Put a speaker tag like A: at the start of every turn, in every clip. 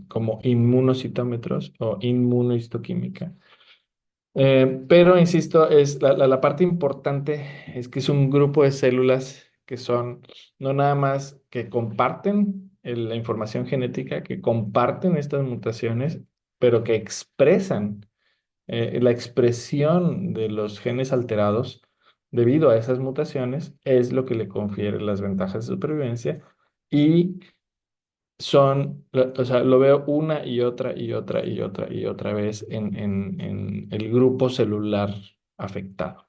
A: como inmunocitómetros o inmunohistoquímica. Pero, insisto, la parte importante es que es un grupo de células que son no nada más que comparten la información genética, que comparten estas mutaciones, pero que expresan la expresión de los genes alterados debido a esas mutaciones es lo que le confiere las ventajas de supervivencia y o sea, lo veo una y otra y otra y otra y otra vez en el grupo celular afectado.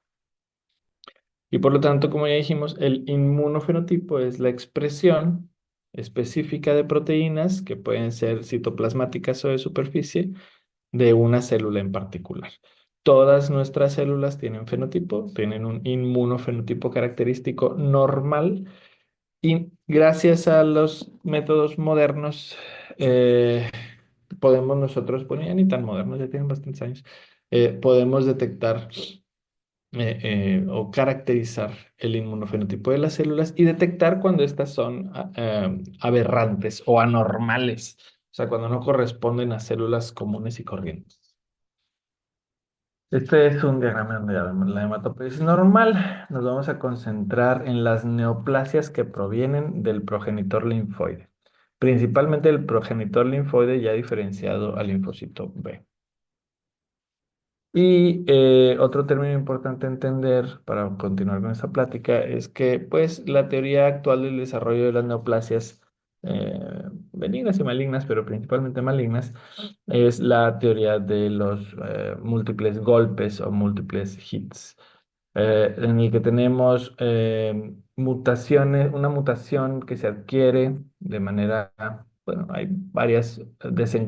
A: Y por lo tanto, como ya dijimos, el inmunofenotipo es la expresión específica de proteínas que pueden ser citoplasmáticas o de superficie de una célula en particular. Todas nuestras células tienen fenotipo, tienen un inmunofenotipo característico normal y gracias a los métodos modernos podemos nosotros, bueno, ya ni tan modernos, ya tienen bastantes años, podemos detectar o caracterizar el inmunofenotipo de las células y detectar cuando estas son aberrantes o anormales, o sea, cuando no corresponden a células comunes y corrientes. Este es un diagrama donde ya vemos la hematopoiesis normal. Nos vamos a concentrar en las neoplasias que provienen del progenitor linfoide, principalmente el progenitor linfoide ya diferenciado al linfocito B. Y otro término importante a entender para continuar con esta plática es que, pues, la teoría actual del desarrollo de las neoplasias eh, benignas y malignas, pero principalmente malignas, es la teoría de los múltiples golpes o múltiples hits, en el que tenemos mutaciones, una mutación que se adquiere de manera, bueno, hay varias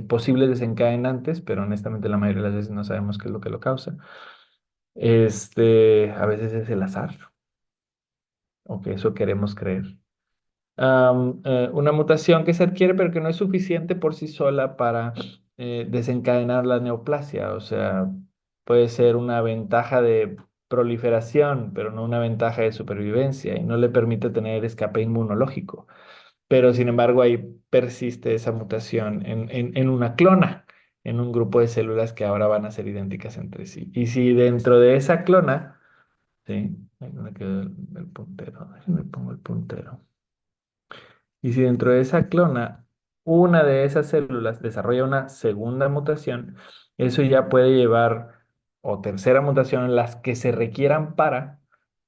A: posibles desencadenantes, pero honestamente la mayoría de las veces no sabemos qué es lo que lo causa. A veces es el azar, o que eso queremos creer. Una mutación que se adquiere pero que no es suficiente por sí sola para desencadenar la neoplasia. O sea, puede ser una ventaja de proliferación, pero no una ventaja de supervivencia y no le permite tener escape inmunológico. Pero sin embargo, ahí persiste esa mutación en una clona, en un grupo de células que ahora van a ser idénticas entre sí. Y si dentro de esa clona, ¿sí? Ahí donde quedó el puntero, déjenme pongo el puntero. Y si dentro de esa clona una de esas células desarrolla una segunda mutación, eso ya puede llevar, o tercera mutación, las que se requieran para,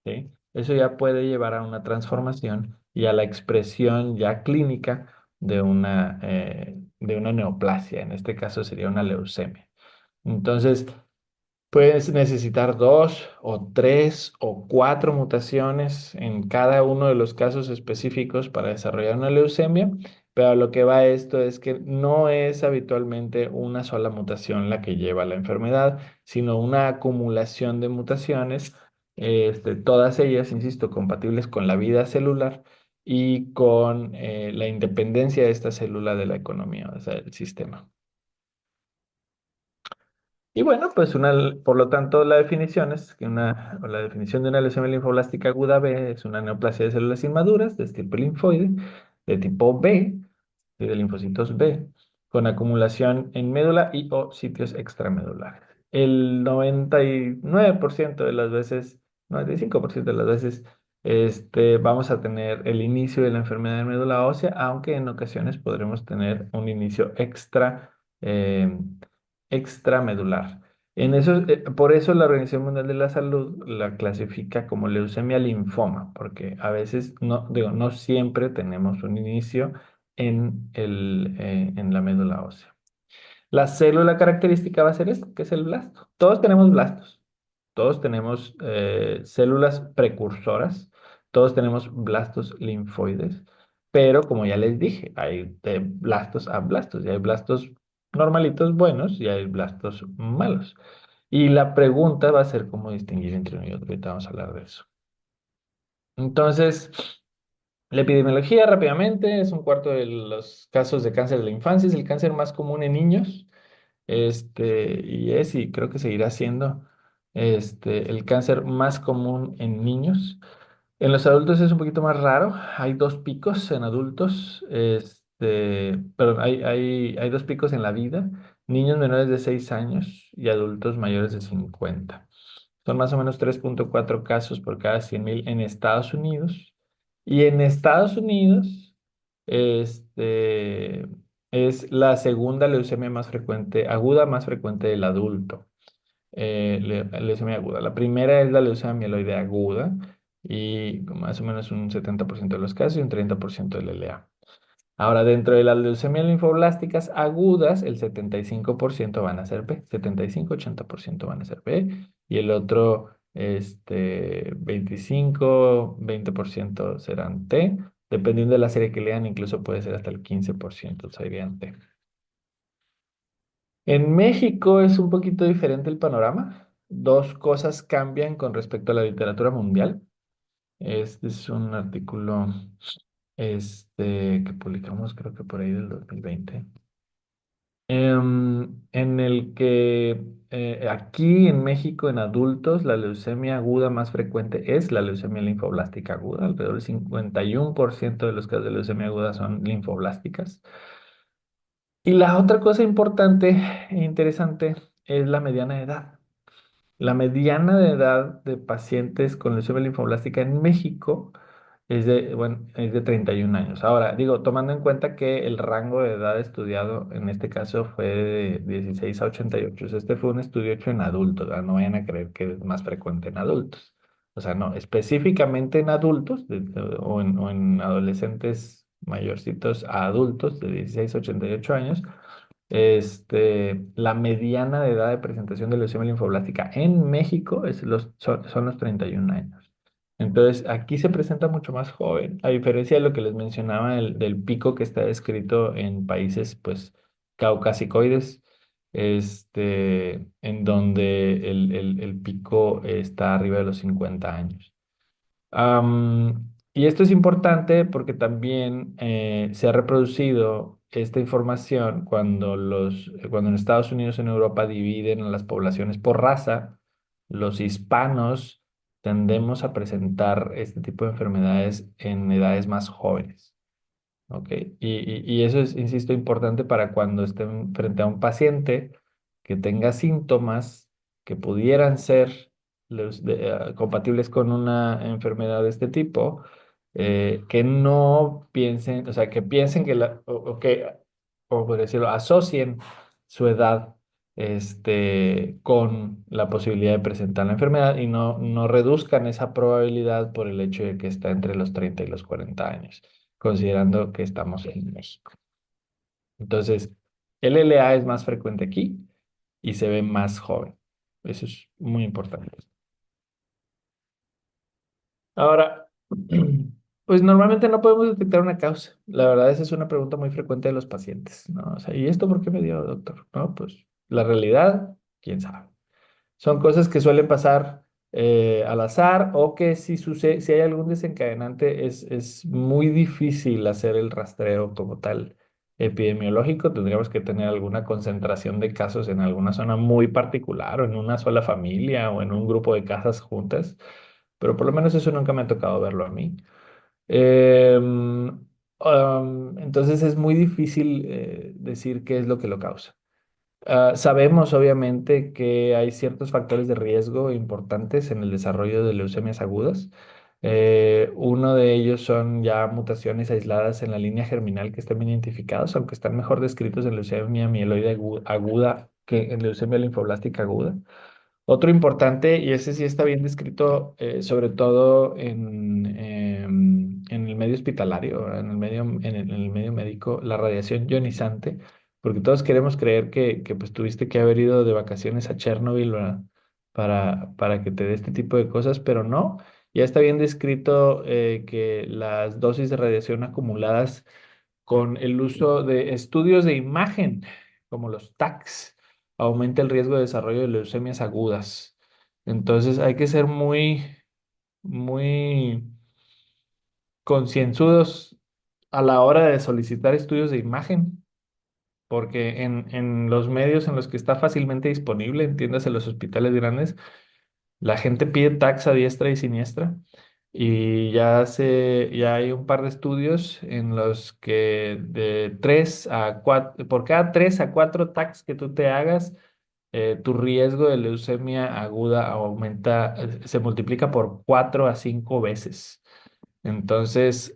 A: ¿sí? Eso ya puede llevar a una transformación y a la expresión ya clínica de una neoplasia. En este caso sería una leucemia. Entonces, puedes necesitar dos o tres o cuatro mutaciones en cada uno de los casos específicos para desarrollar una leucemia, pero a lo que va esto es que no es habitualmente una sola mutación la que lleva a la enfermedad, sino una acumulación de mutaciones, todas ellas, insisto, compatibles con la vida celular y con la independencia de esta célula de la economía, o sea, del sistema. Y bueno, pues por lo tanto, la definición es que o la definición de una leucemia linfoblástica aguda B es una neoplasia de células inmaduras de estirpe linfoide de tipo B y de linfocitos B con acumulación en médula y o sitios extramedulares. El 99% de las veces, 95% de las veces, vamos a tener el inicio de la enfermedad de médula ósea, aunque en ocasiones podremos tener un inicio eh, extramedular. Por eso la Organización Mundial de la Salud la clasifica como leucemia linfoma, porque a veces no, digo, no siempre tenemos un inicio en la médula ósea. La célula característica va a ser esta, que es el blasto. Todos tenemos blastos, todos tenemos células precursoras, todos tenemos blastos linfoides, pero como ya les dije, hay de blastos a blastos, y hay blastos normalitos buenos y hay blastos malos. Y la pregunta va a ser cómo distinguir entre uno y otro. Ahorita vamos a hablar de eso. Entonces, la epidemiología rápidamente es un cuarto de los casos de cáncer de la infancia, es el cáncer más común en niños, y creo que seguirá siendo, el cáncer más común en niños. En los adultos es un poquito más raro, hay dos picos en adultos, perdón, hay dos picos en la vida, niños menores de 6 años y adultos mayores de 50. Son más o menos 3,4 casos por cada 100,000 en Estados Unidos. Y en Estados Unidos, este, es la segunda leucemia más frecuente, aguda más frecuente del adulto. Leucemia aguda. La primera es la leucemia mieloide aguda y más o menos un 70% de los casos y un 30% del LA. Ahora, dentro de las leucemias linfoblásticas agudas, el 75% van a ser B, 75-80% van a ser B, y el otro 25-20% serán T. Dependiendo de la serie que lean, incluso puede ser hasta el 15% serían T. En México es un poquito diferente el panorama. Dos cosas cambian con respecto a la literatura mundial. Este es un artículo que publicamos creo que por ahí del 2020, en el que aquí en México en adultos la leucemia aguda más frecuente es la leucemia linfoblástica aguda. Alrededor del 51% de los casos de leucemia aguda son linfoblásticas. Y la otra cosa importante e interesante es la mediana de edad. La mediana de edad de pacientes con leucemia linfoblástica en México es de 31 años. Ahora, digo, tomando en cuenta que el rango de edad estudiado en este caso fue de 16 a 88. O sea, este fue un estudio hecho en adultos, ¿verdad? No vayan a creer que es más frecuente en adultos. O sea, no, específicamente en adultos o en adolescentes mayorcitos a adultos de 16 a 88 años. La mediana de edad de presentación de leucemia linfoblástica en México son los 31 años. Entonces, aquí se presenta mucho más joven, a diferencia de lo que les mencionaba del pico que está descrito en países, pues, caucasicoides, en donde el pico está arriba de los 50 años. Y esto es importante porque también se ha reproducido esta información cuando en Estados Unidos y en Europa dividen a las poblaciones por raza. Los hispanos tendemos a presentar este tipo de enfermedades en edades más jóvenes. ¿Ok? Y eso es, insisto, importante para cuando estén frente a un paciente que tenga síntomas que pudieran ser compatibles con una enfermedad de este tipo, que no piensen, o sea, que piensen o por decirlo, asocien su edad con la posibilidad de presentar la enfermedad y no reduzcan esa probabilidad por el hecho de que está entre los 30 y los 40 años, considerando que estamos en México. Entonces, el LA es más frecuente aquí y se ve más joven. Eso es muy importante. Ahora, pues normalmente no podemos detectar una causa. La verdad, esa es una pregunta muy frecuente de los pacientes, ¿no? O sea, ¿y esto por qué me dio, doctor? No, pues la realidad, quién sabe. Son cosas que suelen pasar al azar o que si sucede, si hay algún desencadenante, es muy difícil hacer el rastreo como tal epidemiológico. Tendríamos que tener alguna concentración de casos en alguna zona muy particular o en una sola familia o en un grupo de casas juntas, pero por lo menos eso nunca me ha tocado verlo a mí. Entonces es muy difícil decir qué es lo que lo causa. Sabemos obviamente que hay ciertos factores de riesgo importantes en el desarrollo de leucemias agudas. Uno de ellos son ya mutaciones aisladas en la línea germinal que están bien identificados, aunque están mejor descritos en leucemia mieloide aguda que en leucemia linfoblástica aguda. Otro importante, y ese sí está bien descrito, sobre todo en el medio hospitalario, ¿verdad? En el medio médico, la radiación ionizante, porque todos queremos creer que pues tuviste que haber ido de vacaciones a Chernobyl, ¿verdad? Para que te dé este tipo de cosas, pero no. Ya está bien descrito que las dosis de radiación acumuladas con el uso de estudios de imagen, como los TACs, aumenta el riesgo de desarrollo de leucemias agudas. Entonces hay que ser muy, muy concienzudos a la hora de solicitar estudios de imagen, porque en los medios en los que está fácilmente disponible, entiéndase los hospitales grandes, la gente pide TACs a diestra y siniestra. Y ya hay un par de estudios en los que de 3 a 4, por cada 3 a 4 TACs que tú te hagas, tu riesgo de leucemia aguda aumenta, se multiplica por 4 a 5 veces. Entonces,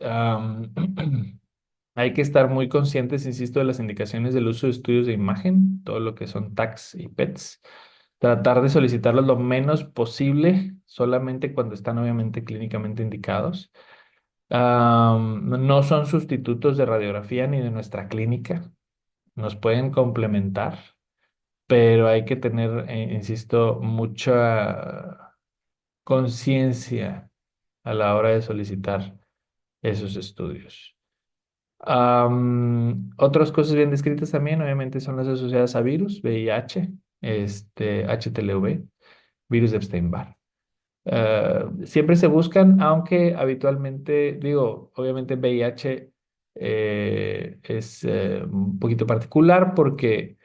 A: hay que estar muy conscientes, insisto, de las indicaciones del uso de estudios de imagen, todo lo que son TACs y PETs. Tratar de solicitarlos lo menos posible, solamente cuando están obviamente clínicamente indicados. No son sustitutos de radiografía ni de nuestra clínica, nos pueden complementar, pero hay que tener, insisto, mucha conciencia a la hora de solicitar esos estudios. Otras cosas bien descritas también, obviamente, son las asociadas a virus, VIH, HTLV, virus de Epstein-Barr. Siempre se buscan, aunque habitualmente, digo, obviamente VIH es un poquito particular porque,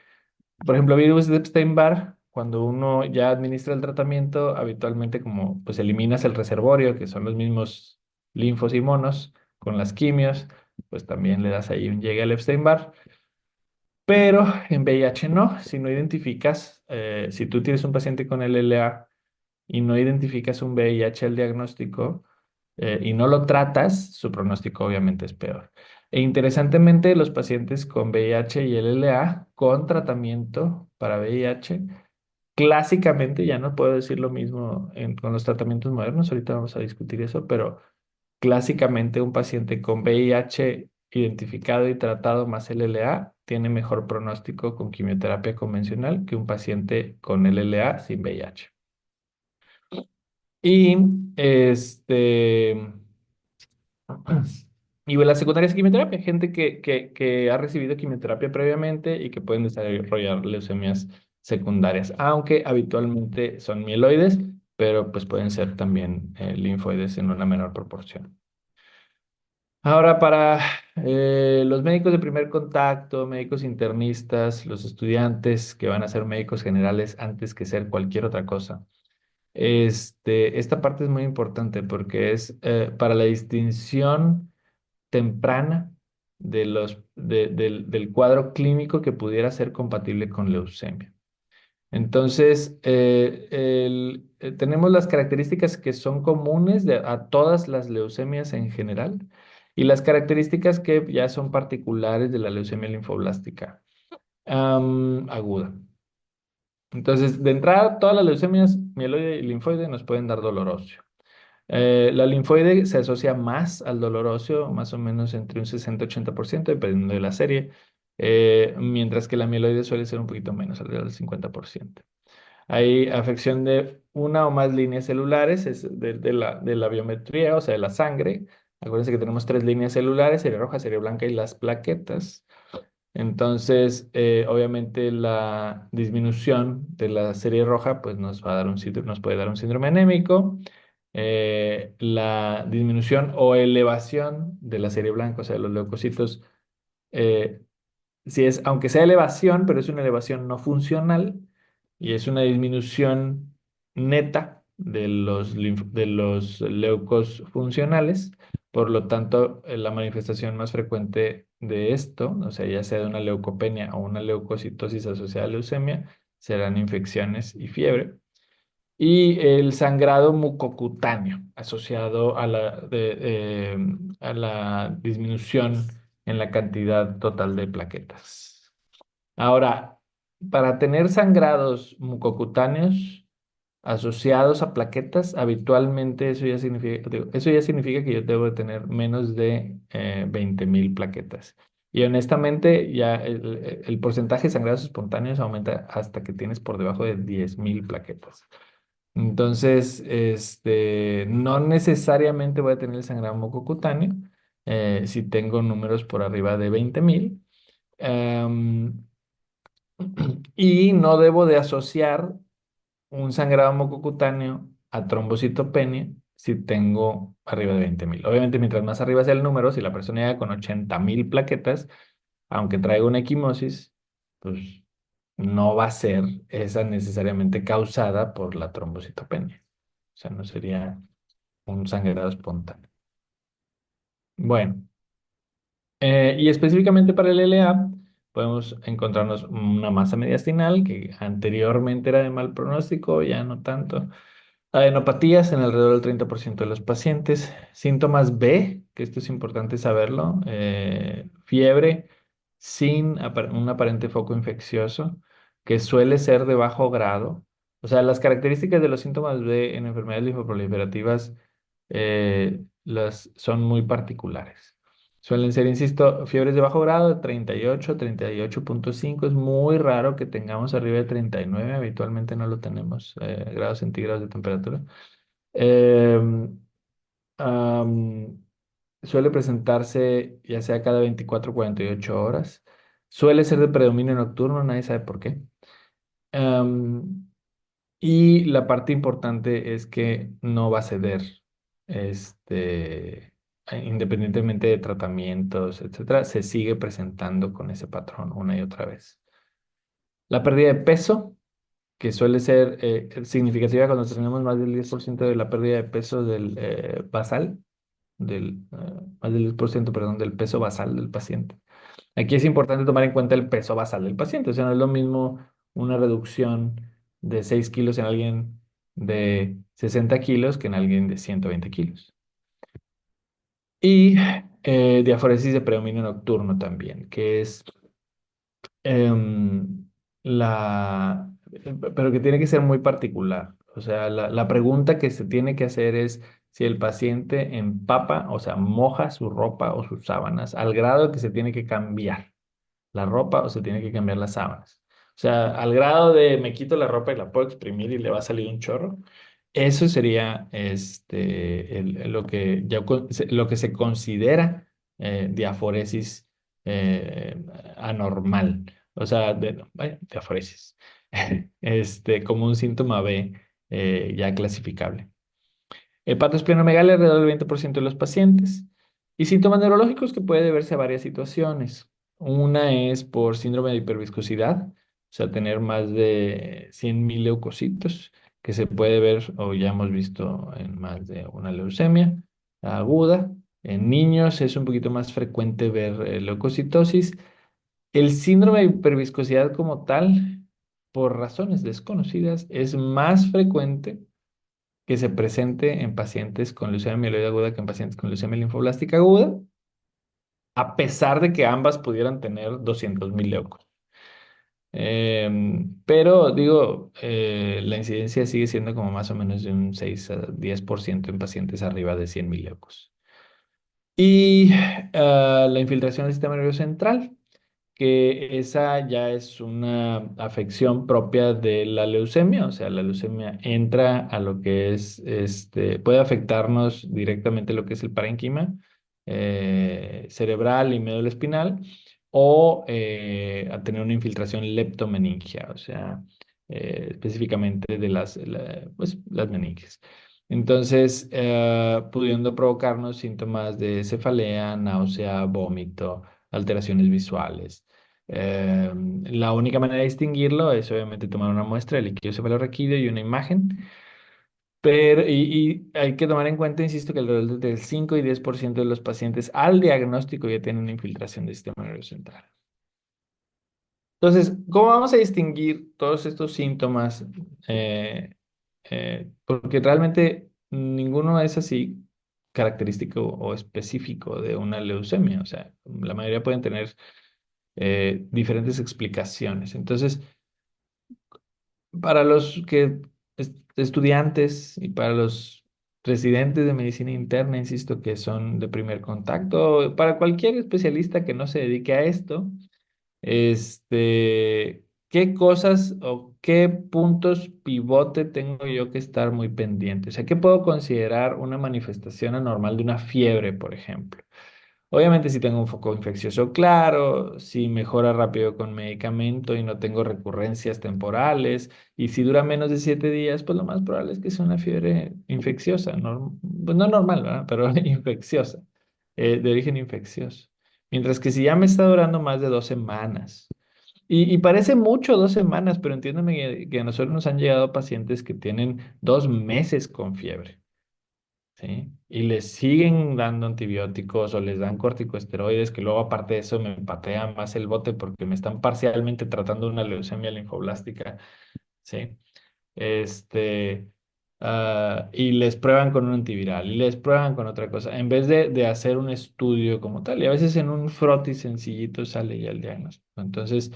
A: por ejemplo, virus de Epstein-Barr, cuando uno ya administra el tratamiento, habitualmente como pues eliminas el reservorio, que son los mismos linfos y monos, con las quimios, pues también le das ahí un llegue al Epstein-Barr. Pero en VIH no, si no identificas, si tú tienes un paciente con LLA y no identificas un VIH al diagnóstico y no lo tratas, su pronóstico obviamente es peor. E interesantemente, los pacientes con VIH y LLA con tratamiento para VIH, clásicamente, ya no puedo decir lo mismo con los tratamientos modernos, ahorita vamos a discutir eso, pero clásicamente un paciente con VIH identificado y tratado más LLA tiene mejor pronóstico con quimioterapia convencional que un paciente con LLA sin VIH. Y y la secundaria es quimioterapia, gente que ha recibido quimioterapia previamente y que pueden desarrollar leucemias secundarias, aunque habitualmente son mieloides, pero pues pueden ser también linfoides en una menor proporción. Ahora, para los médicos de primer contacto, médicos internistas, los estudiantes que van a ser médicos generales antes que ser cualquier otra cosa. Esta parte es muy importante porque es para la distinción temprana del cuadro clínico que pudiera ser compatible con leucemia. Entonces, tenemos las características que son comunes a todas las leucemias en general y las características que ya son particulares de la leucemia linfoblástica aguda. Entonces, de entrada, todas las leucemias mieloide y linfoide nos pueden dar dolor óseo. La linfoide se asocia más al dolor óseo, más o menos entre un 60-80%, dependiendo de la serie, mientras que la mieloide suele ser un poquito menos, alrededor del 50%. Hay afección de una o más líneas celulares, es de la biometría, o sea, de la sangre. Acuérdense que tenemos tres líneas celulares, serie roja, serie blanca y las plaquetas. Entonces, obviamente la disminución de la serie roja pues nos va a dar nos puede dar un síndrome anémico. La disminución o elevación de la serie blanca, o sea, los leucocitos, eh, si es, aunque sea elevación, pero es una elevación no funcional y es una disminución neta de los leucos funcionales. Por lo tanto, la manifestación más frecuente de esto, o sea, ya sea de una leucopenia o una leucocitosis asociada a leucemia, serán infecciones y fiebre. Y el sangrado mucocutáneo asociado a la disminución en la cantidad total de plaquetas. Ahora, para tener sangrados mucocutáneos asociados a plaquetas, habitualmente eso ya significa que yo debo de tener menos de 20,000 plaquetas. Y honestamente, ya el porcentaje de sangrados espontáneos aumenta hasta que tienes por debajo de 10,000 plaquetas. Entonces, no necesariamente voy a tener el sangrado mucocutáneo si tengo números por arriba de 20,000. em, y no debo de asociar un sangrado mucocutáneo a trombocitopenia si tengo arriba de 20,000. Obviamente, mientras más arriba sea el número, si la persona llega con 80,000 plaquetas, aunque traiga una equimosis, pues no va a ser esa necesariamente causada por la trombocitopenia. O sea, no sería un sangrado espontáneo. Bueno. Y específicamente para el LA, podemos encontrarnos una masa mediastinal que anteriormente era de mal pronóstico, ya no tanto. Adenopatías en alrededor del 30% de los pacientes. Síntomas B, que esto es importante saberlo, fiebre sin un aparente foco infeccioso, que suele ser de bajo grado. O sea, las características de los síntomas B en enfermedades linfoproliferativas son muy particulares. Suelen ser, insisto, fiebres de bajo grado de 38, 38.5. Es muy raro que tengamos arriba de 39. Habitualmente no lo tenemos, grados centígrados de temperatura. Em, am, Suele presentarse ya sea cada 24 o 48 horas. Suele ser de predominio nocturno, nadie sabe por qué. Am, y la parte importante es que no va a ceder, independientemente de tratamientos, etcétera, se sigue presentando con ese patrón una y otra vez. La pérdida de peso, que suele ser significativa cuando tenemos más del 10% de la pérdida de peso del basal, más del 10%, perdón, del peso basal del paciente. Aquí es importante tomar en cuenta el peso basal del paciente, o sea, no es lo mismo una reducción de 6 kilos en alguien de 60 kilos que en alguien de 120 kilos. Y diaforesis de predominio nocturno también, que es em, pero que tiene que ser muy particular. O sea, la pregunta que se tiene que hacer es si el paciente empapa, o sea, moja su ropa o sus sábanas al grado que se tiene que cambiar la ropa o se tiene que cambiar las sábanas. O sea, al grado de me quito la ropa y la puedo exprimir y le va a salir un chorro. Eso sería lo que se considera diaforesis anormal. O sea, vaya, diaforesis. Como un síntoma B ya clasificable. Hepatosplenomegalia alrededor del 20% de los pacientes. Y síntomas neurológicos que puede deberse a varias situaciones. Una es por síndrome de hiperviscosidad, o sea, tener más de 100.000 leucocitos, que se puede ver o ya hemos visto en más de una leucemia aguda. En niños es un poquito más frecuente ver leucocitosis. El síndrome de hiperviscosidad como tal, por razones desconocidas, es más frecuente que se presente en pacientes con leucemia mieloide aguda que en pacientes con leucemia linfoblástica aguda, a pesar de que ambas pudieran tener 200.000 leucos. Pero digo, la incidencia sigue siendo como más o menos de un 6 a 10% en pacientes arriba de 100.000 leucos. Y la infiltración del sistema nervioso central, que esa ya es una afección propia de la leucemia, o sea, la leucemia entra a lo que es, puede afectarnos directamente lo que es el parénquima cerebral y médula espinal, o a tener una infiltración leptomeningia, o sea, específicamente de pues, las meninges. Entonces, pudiendo provocarnos síntomas de cefalea, náusea, vómito, alteraciones visuales. La única manera de distinguirlo es obviamente tomar una muestra de líquido cefalorraquídeo y una imagen, pero y hay que tomar en cuenta, insisto, que alrededor del 5 y 10% de los pacientes al diagnóstico ya tienen una infiltración del sistema nervioso central. Entonces, ¿cómo vamos a distinguir todos estos síntomas? Porque realmente ninguno es así característico o específico de una leucemia. O sea, la mayoría pueden tener diferentes explicaciones. Entonces, para los estudiantes y para los residentes de medicina interna, insisto, que son de primer contacto, para cualquier especialista que no se dedique a esto, ¿qué cosas o qué puntos pivote tengo yo que estar muy pendiente? O sea, ¿qué puedo considerar una manifestación anormal de una fiebre, por ejemplo? Obviamente si tengo un foco infeccioso claro, si mejora rápido con medicamento y no tengo recurrencias temporales, y si dura menos de 7 días, pues lo más probable es que sea una fiebre infecciosa, pues no normal, ¿verdad? Pero infecciosa, de origen infeccioso. Mientras que si ya me está durando más de 2 semanas, y parece mucho 2 semanas, pero entiéndame que a nosotros nos han llegado pacientes que tienen 2 meses con fiebre. ¿sí? Y les siguen dando antibióticos o les dan corticosteroides, que luego aparte de eso me patean más el bote porque me están parcialmente tratando una leucemia linfoblástica, ¿sí? Este, y les prueban con un antiviral y les prueban con otra cosa, en vez de hacer un estudio como tal. Y a veces en un frotis sencillito sale ya el diagnóstico. Entonces,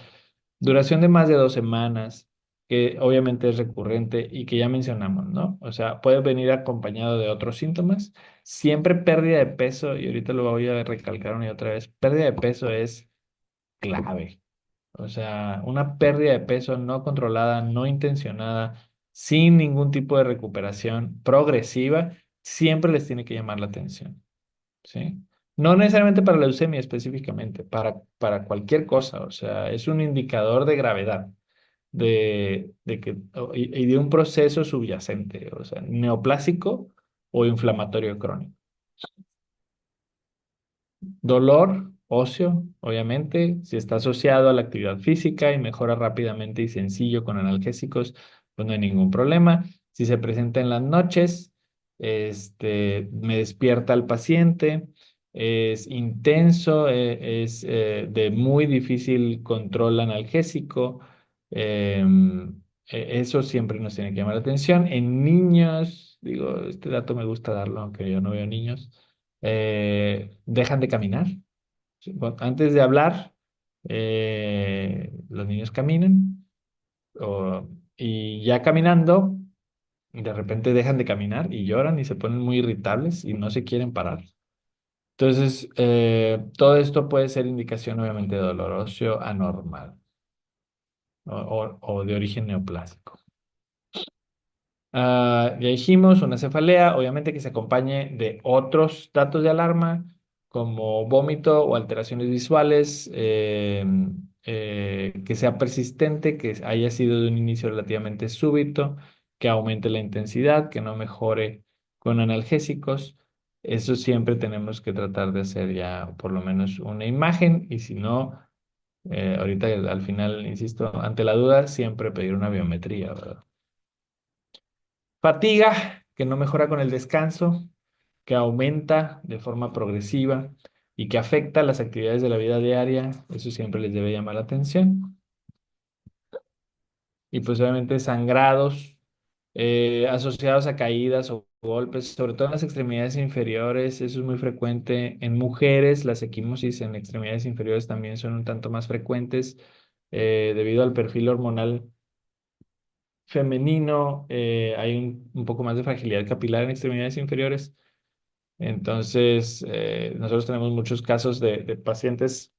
A: duración de más de 2 semanas, que obviamente es recurrente y que ya mencionamos, ¿no? O sea, puede venir acompañado de otros síntomas. Siempre pérdida de peso, y ahorita lo voy a recalcar una y otra vez, pérdida de peso es clave. O sea, una pérdida de peso no controlada, no intencionada, sin ningún tipo de recuperación progresiva, siempre les tiene que llamar la atención, ¿sí? No necesariamente para la leucemia específicamente, para cualquier cosa. O sea, es un indicador de gravedad de que, y de un proceso subyacente, o sea, neoplásico o inflamatorio crónico. Dolor óseo, obviamente, si está asociado a la actividad física y mejora rápidamente y sencillo con analgésicos, pues no hay ningún problema. Si se presenta en las noches, me despierta el paciente, es intenso, es de muy difícil control analgésico. Eso siempre nos tiene que llamar la atención. En niños, digo, este dato me gusta darlo, aunque yo no veo niños, dejan de caminar. Sí, antes de hablar, los niños caminan o- y ya caminando, de repente dejan de caminar y lloran y se ponen muy irritables y no se quieren parar. Entonces, todo esto puede ser indicación obviamente de dolor óseo anormal o de origen neoplásico. Ya dijimos, una cefalea, obviamente que se acompañe de otros datos de alarma, como vómito o alteraciones visuales, que sea persistente, que haya sido de un inicio relativamente súbito, que aumente la intensidad, que no mejore con analgésicos. Eso siempre tenemos que tratar de hacer ya por lo menos una imagen y si no, ahorita al final, insisto, ante la duda, siempre pedir una biometría, ¿verdad? Fatiga, que no mejora con el descanso, que aumenta de forma progresiva y que afecta las actividades de la vida diaria, eso siempre les debe llamar la atención. Y pues obviamente sangrados asociados a caídas o golpes, sobre todo en las extremidades inferiores, eso es muy frecuente. En mujeres, las equimosis en extremidades inferiores también son un tanto más frecuentes debido al perfil hormonal femenino. Hay un poco más de fragilidad capilar en extremidades inferiores. Entonces, nosotros tenemos muchos casos de pacientes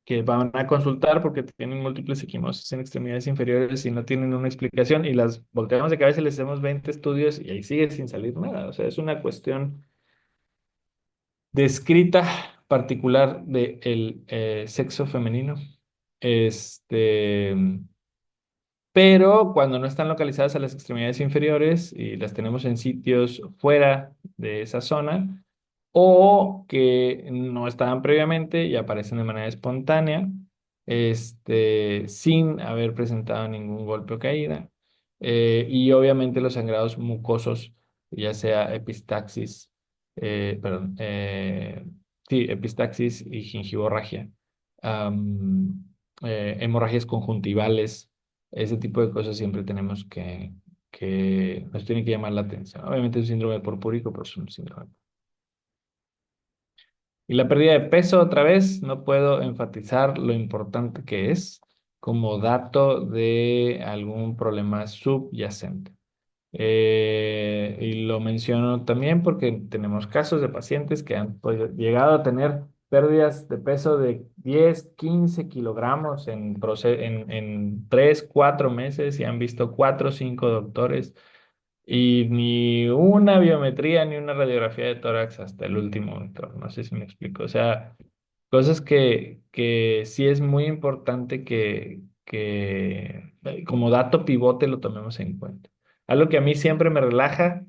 A: que van a consultar porque tienen múltiples equimosis en extremidades inferiores y no tienen una explicación y las volteamos de cabeza y les hacemos 20 estudios y ahí sigue sin salir nada. O sea, es una cuestión descrita particular del sexo femenino. Este, pero cuando no están localizadas a las extremidades inferiores y las tenemos en sitios fuera de esa zona o que no estaban previamente y aparecen de manera espontánea, sin haber presentado ningún golpe o caída, y obviamente los sangrados mucosos, ya sea epistaxis, perdón, sí, epistaxis y gingivorragia, am, hemorragias conjuntivales, ese tipo de cosas siempre tenemos que nos tienen que llamar la atención. Obviamente es un síndrome porpúrico, pero es un síndrome. Y la pérdida de peso, otra vez, no puedo enfatizar lo importante que es como dato de algún problema subyacente. Y lo menciono también porque tenemos casos de pacientes que han llegado a tener pérdidas de peso de 10, 15 kilogramos en 3, 4 meses y han visto 4 o 5 doctores y ni una biometría ni una radiografía de tórax hasta el último doctor. No sé si me explico. O sea, cosas que sí es muy importante que como dato pivote lo tomemos en cuenta. Algo que a mí siempre me relaja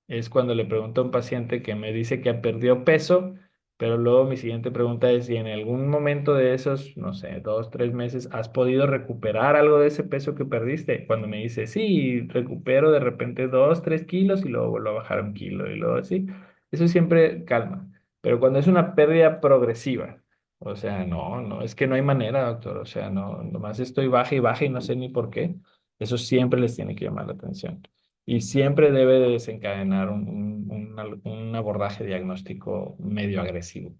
A: es cuando le pregunto a un paciente que me dice que perdió peso Pero luego mi siguiente pregunta es si en algún momento de esos, no sé, 2, 3 meses, has podido recuperar algo de ese peso que perdiste. Cuando me dice, sí, recupero de repente 2, 3 kilos y luego vuelvo a bajar 1 kilo y luego así, eso siempre calma. Pero cuando es una pérdida progresiva, o sea, no, no, es que no hay manera, doctor. O sea, no, nomás estoy baja y baja y no sé ni por qué. Eso siempre les tiene que llamar la atención. Y siempre debe de desencadenar un abordaje diagnóstico medio agresivo.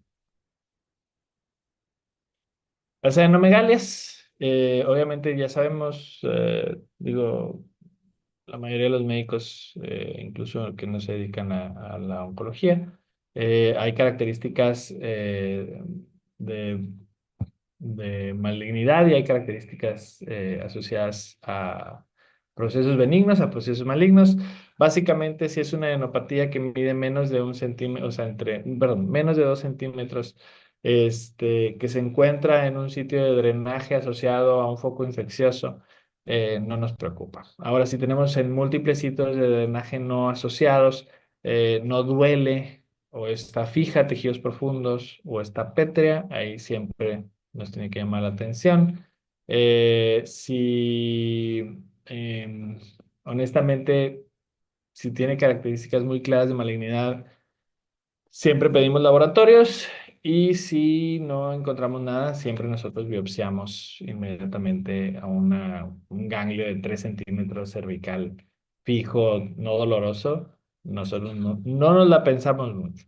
A: O sea, en omegalias, obviamente ya sabemos, digo, la mayoría de los médicos, incluso que no se dedican a la oncología, hay características de de malignidad y hay características asociadas a procesos benignos, a procesos malignos. Básicamente, si es una adenopatía que mide menos de 1 centímetro, o sea, perdón, menos de 2 centímetros, que se encuentra en un sitio de drenaje asociado a un foco infeccioso, no nos preocupa. Ahora, si tenemos en múltiples sitios de drenaje no asociados, no duele o está fija a tejidos profundos o está pétrea, ahí siempre nos tiene que llamar la atención. Si honestamente, si tiene características muy claras de malignidad, siempre pedimos laboratorios y si no encontramos nada, siempre nosotros biopsiamos inmediatamente a un ganglio de 3 centímetros cervical fijo, no doloroso. Nosotros no nos la pensamos mucho.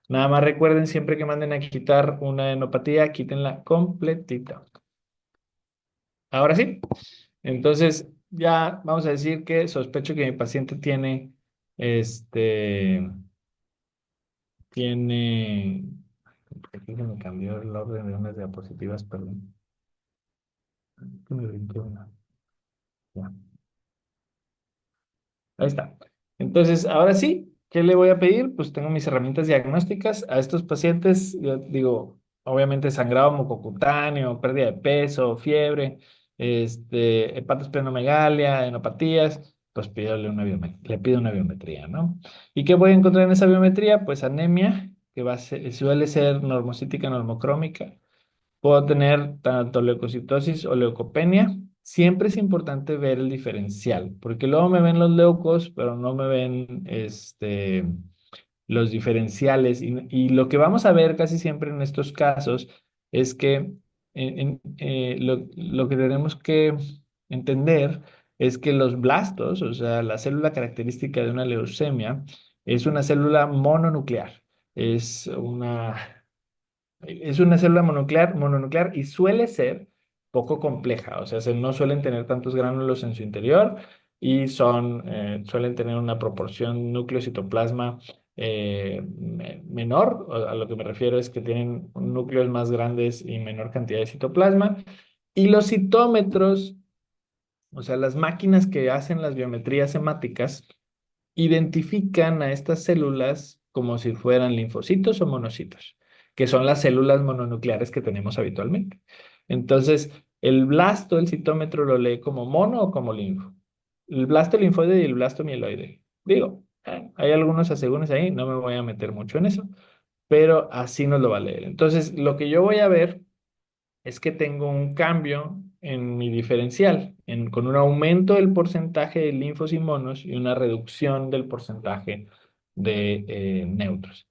A: Nada más recuerden siempre que manden a quitar una enopatía, quítenla completita. Ahora sí, entonces ya vamos a decir que sospecho que mi paciente este, tiene, aquí se me cambió el orden de unas diapositivas, perdón. Que me brinqué una. Ya. Ahí está. Entonces, ahora sí, ¿qué le voy a pedir? Pues tengo mis herramientas diagnósticas a estos pacientes. Yo digo, obviamente sangrado mucocutáneo, pérdida de peso, fiebre, hepatosplenomegalia, enopatías, pues le pido una biometría, ¿no? ¿Y qué voy a encontrar en esa biometría? Pues anemia, que suele ser normocítica normocrómica. Puedo tener tanto leucocitosis o leucopenia. Siempre es importante ver el diferencial, porque luego me ven los leucos, pero no me ven los diferenciales. Y lo que vamos a ver casi siempre en estos casos es que lo que tenemos que entender es que los blastos, o sea, la célula característica de una leucemia, es una célula mononuclear. Es una es una célula mononuclear y suele ser poco compleja, o sea, no suelen tener tantos gránulos en su interior y suelen tener una proporción núcleo-citoplasma menor. A lo que me refiero es que tienen núcleos más grandes y menor cantidad de citoplasma. Y los citómetros, o sea, las máquinas que hacen las biometrías hemáticas, identifican a estas células como si fueran linfocitos o monocitos, que son las células mononucleares que tenemos habitualmente. Entonces, el blasto, el citómetro lo lee como mono o como linfo. El blasto linfoide y el blasto mieloide. Digo, hay algunos asegúnes ahí, no me voy a meter mucho en eso, pero así nos lo va a leer. Entonces, lo que yo voy a ver es que tengo un cambio en mi diferencial, con un aumento del porcentaje de linfos y monos y una reducción del porcentaje de neutros.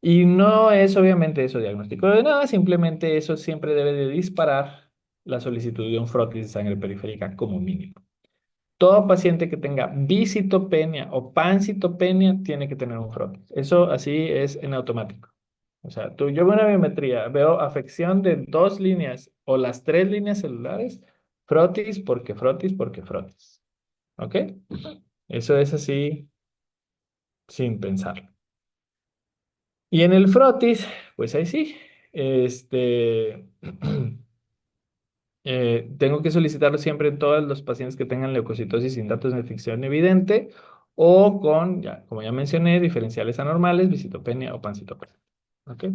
A: Y no es obviamente eso diagnóstico de nada, simplemente eso siempre debe de disparar la solicitud de un frotis de sangre periférica como mínimo. Todo paciente que tenga bicitopenia o pancitopenia tiene que tener un frotis. Eso así es en automático. O sea, yo veo una biometría, veo afección de 2 líneas o las 3 líneas celulares, frotis porque frotis. ¿Ok? Eso es así sin pensarlo. Y en el frotis, pues ahí sí, este, tengo que solicitarlo siempre en todos los pacientes que tengan leucocitosis sin datos de infección evidente o con, ya, como ya mencioné, diferenciales anormales, visitopenia o pancitopenia. ¿Ok?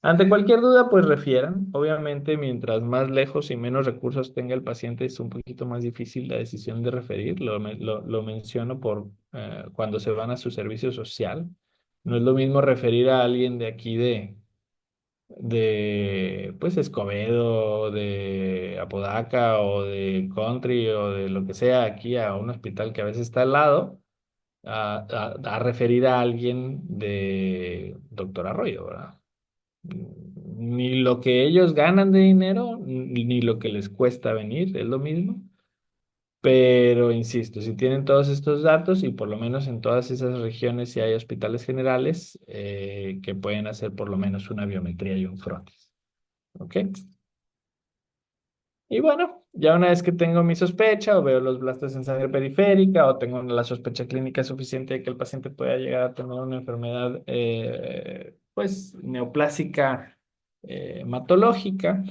A: Ante cualquier duda, pues refieran. Obviamente, mientras más lejos y menos recursos tenga el paciente, es un poquito más difícil la decisión de referir. Lo menciono por cuando se van a su servicio social. No es lo mismo referir a alguien de aquí pues Escobedo, de Apodaca o de Country o de lo que sea aquí a un hospital que a veces está al lado a referir a alguien de Doctor Arroyo, ¿verdad? Ni lo que ellos ganan de dinero, ni lo que les cuesta venir, es lo mismo. Pero insisto, si tienen todos estos datos y por lo menos en todas esas regiones si hay hospitales generales que pueden hacer por lo menos una biometría y un frotis. ¿Ok? Y bueno, ya una vez que tengo mi sospecha o veo los blastos en sangre periférica o tengo la sospecha clínica suficiente de que el paciente pueda llegar a tener una enfermedad pues neoplásica hematológica,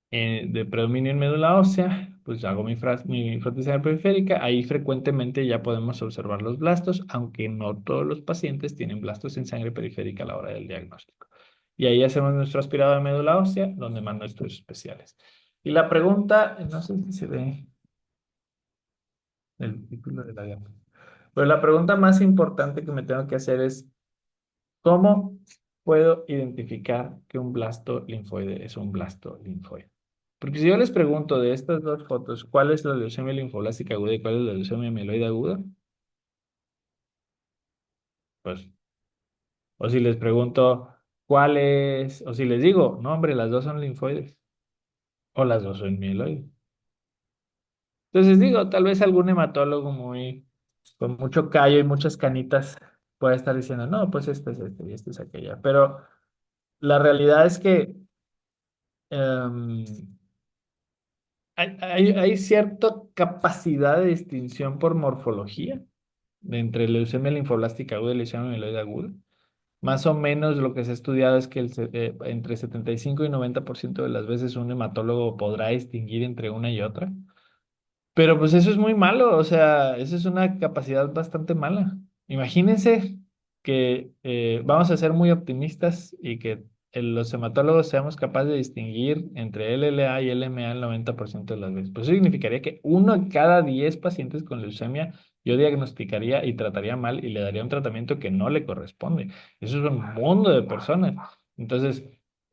A: de predominio en médula ósea, pues hago mi frotis sangre periférica. Ahí frecuentemente ya podemos observar los blastos, aunque no todos los pacientes tienen blastos en sangre periférica a la hora del diagnóstico. Y ahí hacemos nuestro aspirado de médula ósea, donde mando estudios especiales. Y la pregunta, no sé si se ve el título de la diapositiva, pero la pregunta más importante que me tengo que hacer es, ¿cómo puedo identificar que un blasto linfoide es un blasto linfoide? Porque si yo les pregunto de estas dos fotos, ¿cuál es la leucemia linfoblástica aguda y cuál es la leucemia mieloide aguda? Pues, o si les pregunto, ¿cuál es? O si les digo, no, hombre, las dos son linfoides o las dos son mieloides. Entonces digo, tal vez algún hematólogo con mucho callo y muchas canitas puede estar diciendo, no, pues este y este es aquella. Pero la realidad es que em, hay cierta capacidad de distinción por morfología de entre leucemia linfoblástica aguda y leucemia mieloide aguda. Más o menos lo que se ha estudiado es que entre 75 y 90% de las veces un hematólogo podrá distinguir entre una y otra. Pero pues eso es muy malo, o sea, eso es una capacidad bastante mala. Imagínense que vamos a ser muy optimistas y que los hematólogos seamos capaces de distinguir entre LLA y LMA el 90% de las veces. Pues eso significaría que uno de cada 10 pacientes con leucemia yo diagnosticaría y trataría mal y le daría un tratamiento que no le corresponde. Eso es un mundo de personas. Entonces,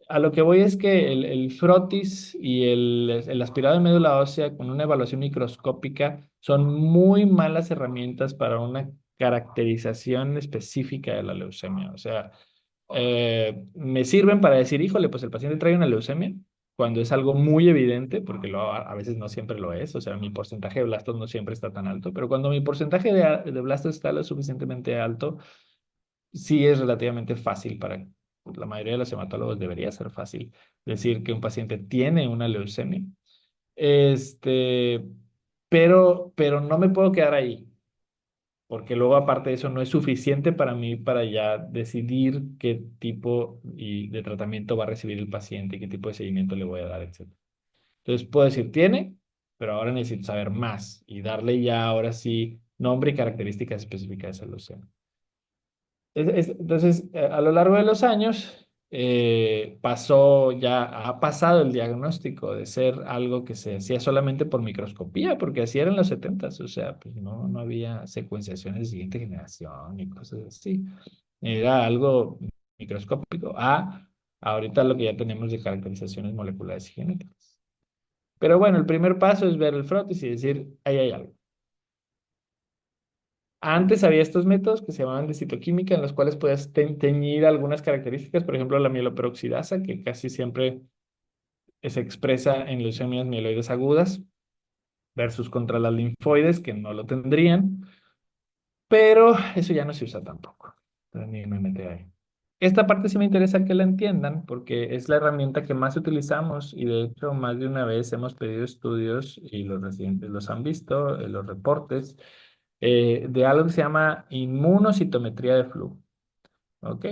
A: a lo que voy es que el frotis y el aspirado de médula ósea con una evaluación microscópica son muy malas herramientas para una caracterización específica de la leucemia. O sea, me sirven para decir, híjole, pues el paciente trae una leucemia, cuando es algo muy evidente, porque a veces no siempre lo es, o sea, mi porcentaje de blastos no siempre está tan alto, pero cuando mi porcentaje de blastos está lo suficientemente alto, sí es relativamente fácil para la mayoría de los hematólogos, debería ser fácil decir que un paciente tiene una leucemia. Este, pero no me puedo quedar ahí, porque luego aparte de eso no es suficiente para mí para ya decidir qué tipo de tratamiento va a recibir el paciente y qué tipo de seguimiento le voy a dar, etcétera. Entonces puedo decir tiene, pero ahora necesito saber más y darle ya ahora sí nombre y características específicas de esa leucemia. Entonces, a lo largo de los años, ha pasado el diagnóstico de ser algo que se hacía solamente por microscopía, porque así era en los 70s, o sea, pues no había secuenciaciones de siguiente generación y cosas así. Era algo microscópico. Ahorita lo que ya tenemos de caracterizaciones moleculares y genéticas. Pero bueno, el primer paso es ver el frotis y decir, ahí hay algo. Antes había estos métodos que se llamaban de citoquímica, en los cuales podías teñir algunas características, por ejemplo, la mieloperoxidasa, que casi siempre se expresa en leucemias mieloides agudas, versus contra las linfoides, que no lo tendrían, pero eso ya no se usa tampoco. Entonces, ni me metí ahí. Esta parte sí me interesa que la entiendan, porque es la herramienta que más utilizamos y de hecho más de una vez hemos pedido estudios y los residentes los han visto, los reportes, de algo que se llama inmunocitometría de flujo. ¿Ok?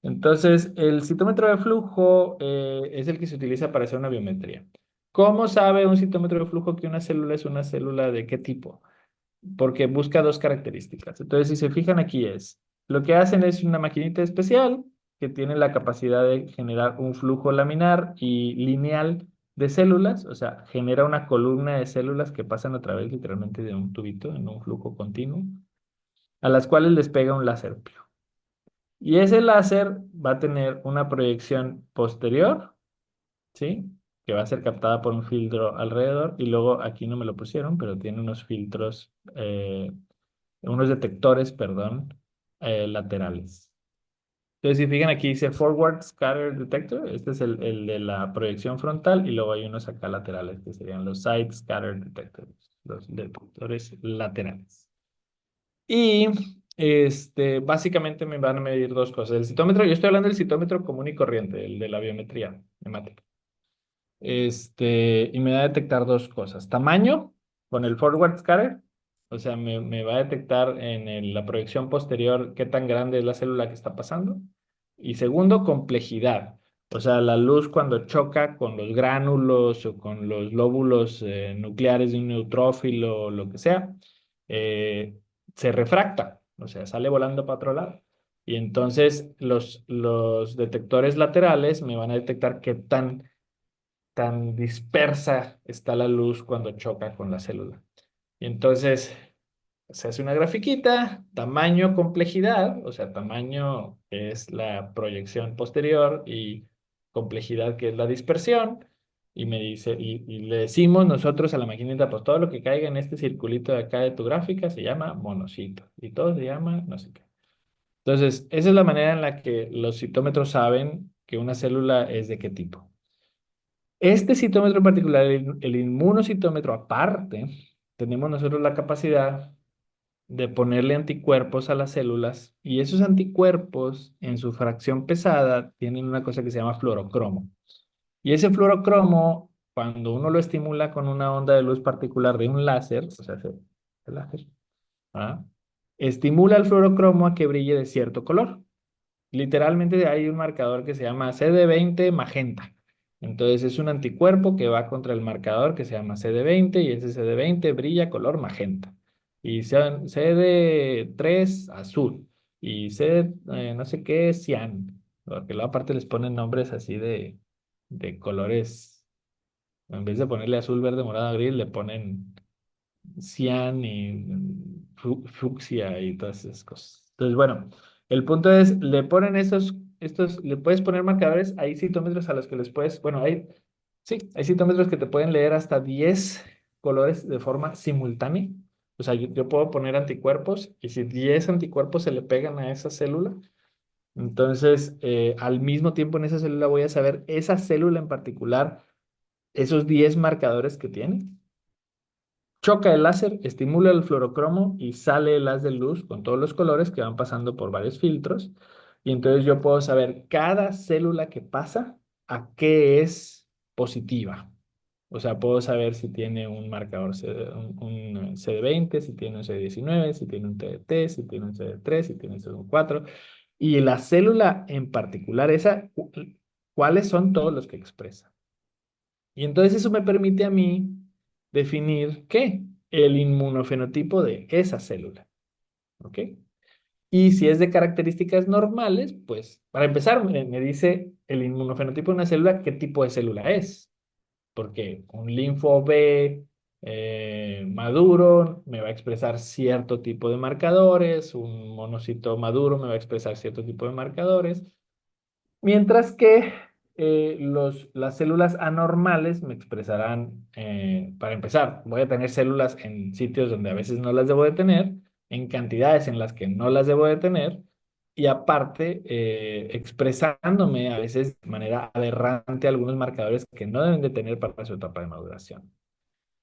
A: Entonces, el citómetro de flujo es el que se utiliza para hacer una biometría. ¿Cómo sabe un citómetro de flujo que una célula es una célula de qué tipo? Porque busca dos características. Entonces, si se fijan aquí lo que hacen es una maquinita especial que tiene la capacidad de generar un flujo laminar y lineal de células, o sea, genera una columna de células que pasan a través literalmente de un tubito en un flujo continuo, a las cuales les pega un láser. Y ese láser va a tener una proyección posterior, ¿sí? Que va a ser captada por un filtro alrededor. Y luego aquí no me lo pusieron, pero tiene unos filtros, unos detectores, perdón, laterales. Entonces, si fijan aquí dice Forward Scatter Detector, este es el de la proyección frontal y luego hay unos acá laterales que serían los Side Scatter Detectors, los detectores laterales. Y básicamente me van a medir dos cosas. El citómetro, yo estoy hablando del citómetro común y corriente, el de la biometría hemática. Y me va a detectar dos cosas. Tamaño con el forward scatter, o sea, me va a detectar en la proyección posterior qué tan grande es la célula que está pasando. Y segundo, complejidad. O sea, la luz cuando choca con los gránulos o con los lóbulos nucleares de un neutrófilo o lo que sea, eh, se refracta, o sea, sale volando para otro lado. Y entonces los detectores laterales me van a detectar qué tan dispersa está la luz cuando choca con la célula. Y entonces se hace una grafiquita, tamaño, complejidad, o sea, tamaño que es la proyección posterior y complejidad que es la dispersión. Y me dice, y le decimos nosotros a la maquinita, pues todo lo que caiga en este circulito de acá de tu gráfica se llama monocito. Y todo se llama no sé qué. Entonces, esa es la manera en la que los citómetros saben que una célula es de qué tipo. Este citómetro en particular, el inmunocitómetro aparte, tenemos nosotros la capacidad de ponerle anticuerpos a las células y esos anticuerpos en su fracción pesada tienen una cosa que se llama fluorocromo. Y ese fluorocromo, cuando uno lo estimula con una onda de luz particular de un láser, o sea, el láser, ¿ah? Estimula el fluorocromo a que brille de cierto color. Literalmente hay un marcador que se llama CD20 magenta. Entonces es un anticuerpo que va contra el marcador que se llama CD20 y ese CD20 brilla color magenta. Y CD3 azul. Y CD no sé qué cian. Porque luego aparte les ponen nombres así de colores. En vez de ponerle azul, verde, morado, gris, le ponen cian y fucsia y todas esas cosas. Entonces, bueno, el punto es, le ponen le puedes poner marcadores, hay citómetros a los que les puedes, bueno, sí, hay citómetros que te pueden leer hasta 10 colores de forma simultánea. O sea, yo puedo poner anticuerpos y si 10 anticuerpos se le pegan a esa célula, entonces al mismo tiempo en esa célula voy a saber esa célula en particular, esos 10 marcadores que tiene. Choca el láser, estimula el fluorocromo y sale el haz de luz con todos los colores que van pasando por varios filtros. Y entonces yo puedo saber cada célula que pasa a qué es positiva. O sea, puedo saber si tiene un marcador un CD20, si tiene un CD19, si tiene un TDT, si tiene un CD3, si tiene un CD4. Y la célula en particular, ¿cuáles son todos los que expresa? Y entonces eso me permite a mí definir qué, el inmunofenotipo de esa célula. ¿Ok? Y si es de características normales, pues para empezar me dice el inmunofenotipo de una célula qué tipo de célula es. Porque un linfo B maduro me va a expresar cierto tipo de marcadores, un monocito maduro me va a expresar cierto tipo de marcadores. Mientras que las células anormales me expresarán, para empezar, voy a tener células en sitios donde a veces no las debo de tener, en cantidades en las que no las debo de tener, y aparte expresándome a veces de manera aberrante algunos marcadores que no deben de tener para su etapa de maduración.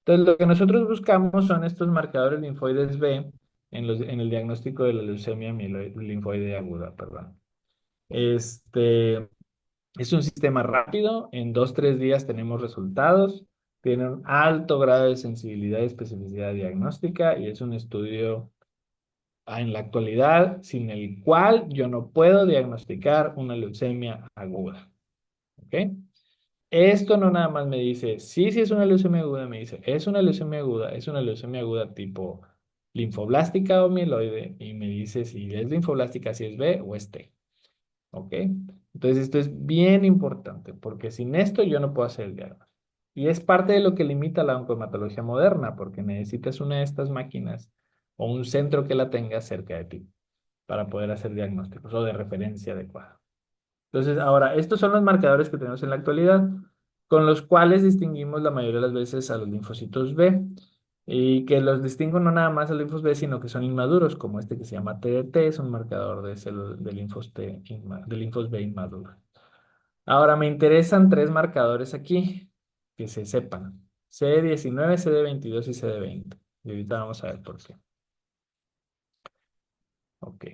A: Entonces, lo que nosotros buscamos son estos marcadores linfoides B en el diagnóstico de la leucemia linfoide aguda, perdón. Este, es un sistema rápido, en 2, 3 días tenemos resultados, tiene un alto grado de sensibilidad y especificidad diagnóstica y es un estudio en la actualidad sin el cual yo no puedo diagnosticar una leucemia aguda. ¿Ok? Esto no nada más me dice, sí, sí es una leucemia aguda, me dice, es una leucemia aguda tipo linfoblástica o mieloide y me dice si es linfoblástica, si es B o es T. ¿Ok? Entonces esto es bien importante porque sin esto yo no puedo hacer el diagnóstico. Y es parte de lo que limita la oncohematología moderna porque necesitas una de estas máquinas o un centro que la tenga cerca de ti. para poder hacer diagnósticos o de referencia adecuada. Entonces, ahora, estos son los marcadores que tenemos en la actualidad, con los cuales distinguimos la mayoría de las veces a los linfocitos B, y que los distingo no nada más a los linfos B, sino que son inmaduros, como este que se llama TDT, es un marcador de linfos de linfos B inmaduros. Ahora, me interesan tres marcadores aquí, que se sepan, CD19, CD22 y CD20. Y ahorita vamos a ver por qué. Ok.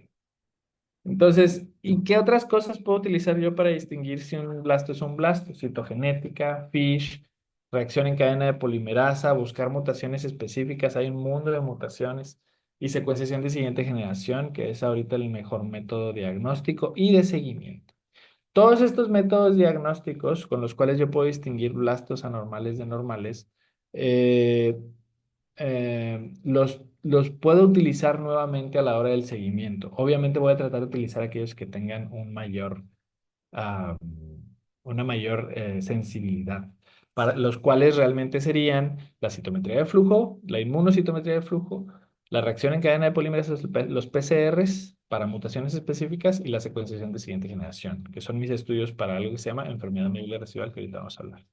A: Entonces, ¿y qué otras cosas puedo utilizar yo para distinguir si un blasto es un blasto? Citogenética, FISH, reacción en cadena de polimerasa, buscar mutaciones específicas. Hay un mundo de mutaciones y secuenciación de siguiente generación, que es ahorita el mejor método diagnóstico y de seguimiento. Todos estos métodos diagnósticos con los cuales yo puedo distinguir blastos anormales de normales, eh, los puedo utilizar nuevamente a la hora del seguimiento. Obviamente voy a tratar de utilizar aquellos que tengan ah, una mayor sensibilidad, para los cuales realmente serían la citometría de flujo, la inmunocitometría de flujo, la reacción en cadena de polímeros, los PCRs para mutaciones específicas y la secuenciación de siguiente generación, que son mis estudios para algo que se llama enfermedad medular residual, que ahorita vamos a hablar.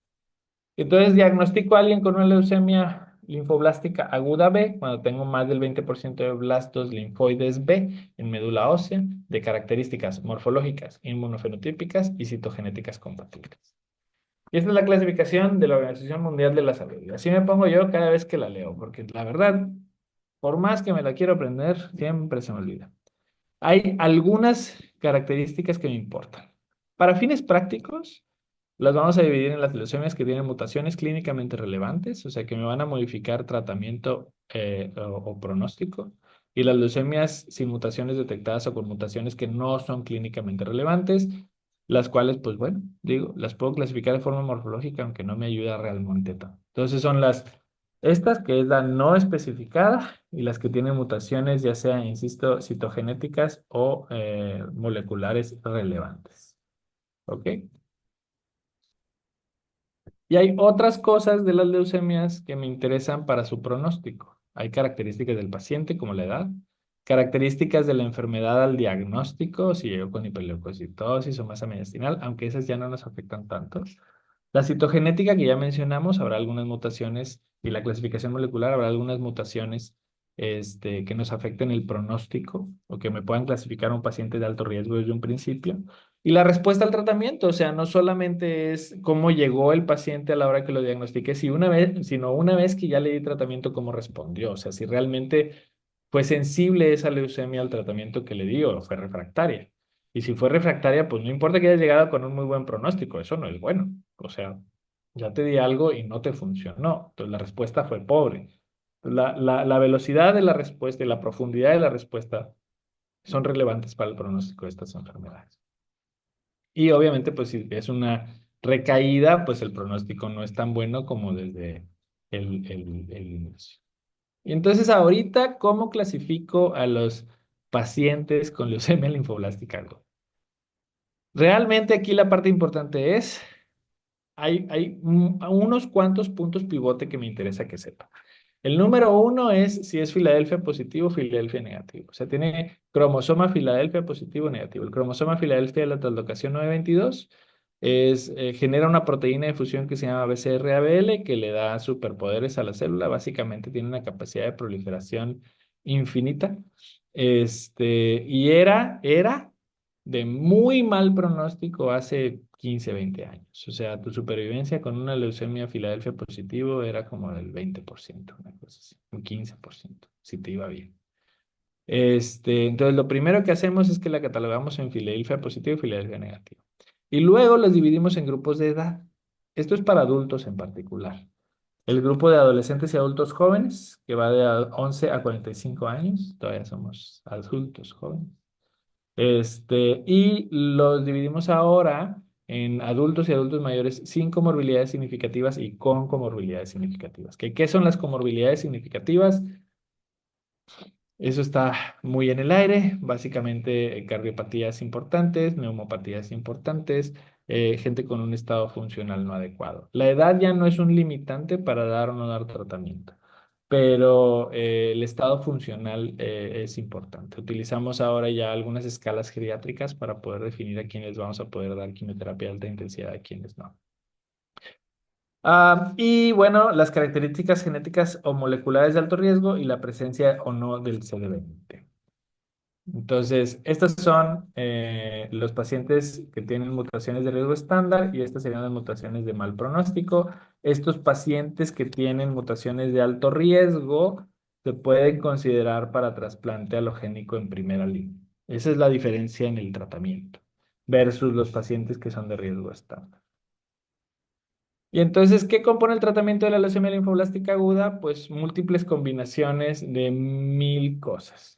A: Entonces, diagnostico a alguien con una leucemia linfoblástica aguda B cuando tengo más del 20% de blastos linfoides B en médula ósea de características morfológicas, inmunofenotípicas y citogenéticas compatibles. Y esta es la clasificación de la Organización Mundial de la Salud. Y así me pongo yo cada vez que la leo, porque la verdad, por más que me la quiero aprender, siempre se me olvida. Hay algunas características que me importan. Para fines prácticos, las vamos a dividir en las leucemias que tienen mutaciones clínicamente relevantes, o sea, que me van a modificar tratamiento o pronóstico, y las leucemias sin mutaciones detectadas o con mutaciones que no son clínicamente relevantes, las cuales, pues bueno, digo, las puedo clasificar de forma morfológica, aunque no me ayuda realmente tanto. Entonces son estas, que es la no especificada, y las que tienen mutaciones, ya sea, insisto, citogenéticas o moleculares relevantes. ¿Ok? Y hay otras cosas de las leucemias que me interesan para su pronóstico. Hay características del paciente, como la edad, características de la enfermedad al diagnóstico, si llegó con hiperleucocitosis o masa mediastinal, aunque esas ya no nos afectan tanto. La citogenética que ya mencionamos, habrá algunas mutaciones, y la clasificación molecular, habrá algunas mutaciones que nos afecten el pronóstico o que me puedan clasificar a un paciente de alto riesgo desde un principio. Y la respuesta al tratamiento, o sea, no solamente es cómo llegó el paciente a la hora que lo diagnostiqué, sino una vez que ya le di tratamiento, cómo respondió. O sea, si realmente fue sensible esa leucemia al tratamiento que le di o fue refractaria. Y si fue refractaria, pues no importa que haya llegado con un muy buen pronóstico, eso no es bueno. O sea, ya te di algo y no te funcionó. Entonces la respuesta fue pobre. La velocidad de la respuesta y la profundidad de la respuesta son relevantes para el pronóstico de estas enfermedades. Y obviamente, pues si es una recaída, pues el pronóstico no es tan bueno como desde el inicio. Y entonces ahorita, ¿cómo clasifico a los pacientes con leucemia linfoblástica aguda? Realmente aquí la parte importante es, hay unos cuantos puntos pivote que me interesa que sepa. El número uno es si es Filadelfia positivo o Filadelfia negativo. O sea, tiene cromosoma Filadelfia positivo o negativo. El cromosoma Filadelfia de la translocación 922 genera una proteína de fusión que se llama BCR-ABL, que le da superpoderes a la célula. Básicamente tiene una capacidad de proliferación infinita. Y era de muy mal pronóstico hace 15, 20 años. O sea, tu supervivencia con una leucemia Filadelfia positivo era como del 20%, una cosa así, un 15%, si te iba bien. Entonces, lo primero que hacemos es que la catalogamos en Filadelfia positivo y Filadelfia negativo. Y luego los dividimos en grupos de edad. Esto es para adultos en particular. El grupo de adolescentes y adultos jóvenes, que va de 11 a 45 años, todavía somos adultos jóvenes. Y los dividimos ahora en adultos y adultos mayores sin comorbilidades significativas y con comorbilidades significativas. ¿Qué son las comorbilidades significativas? Eso está muy en el aire. Básicamente, cardiopatías importantes, neumopatías importantes, gente con un estado funcional no adecuado. La edad ya no es un limitante para dar o no dar tratamiento. pero el estado funcional es importante. Utilizamos ahora ya algunas escalas geriátricas para poder definir a quiénes vamos a poder dar quimioterapia de alta intensidad y a quiénes no. Y bueno, las características genéticas o moleculares de alto riesgo y la presencia o no del CD20. Entonces, estos son los pacientes que tienen mutaciones de riesgo estándar y estas serían las mutaciones de mal pronóstico. Estos pacientes que tienen mutaciones de alto riesgo se pueden considerar para trasplante halogénico en primera línea. Esa es la diferencia en el tratamiento versus los pacientes que son de riesgo estándar. Y entonces, ¿qué compone el tratamiento de la leucemia linfoblástica aguda? Pues múltiples combinaciones de mil cosas.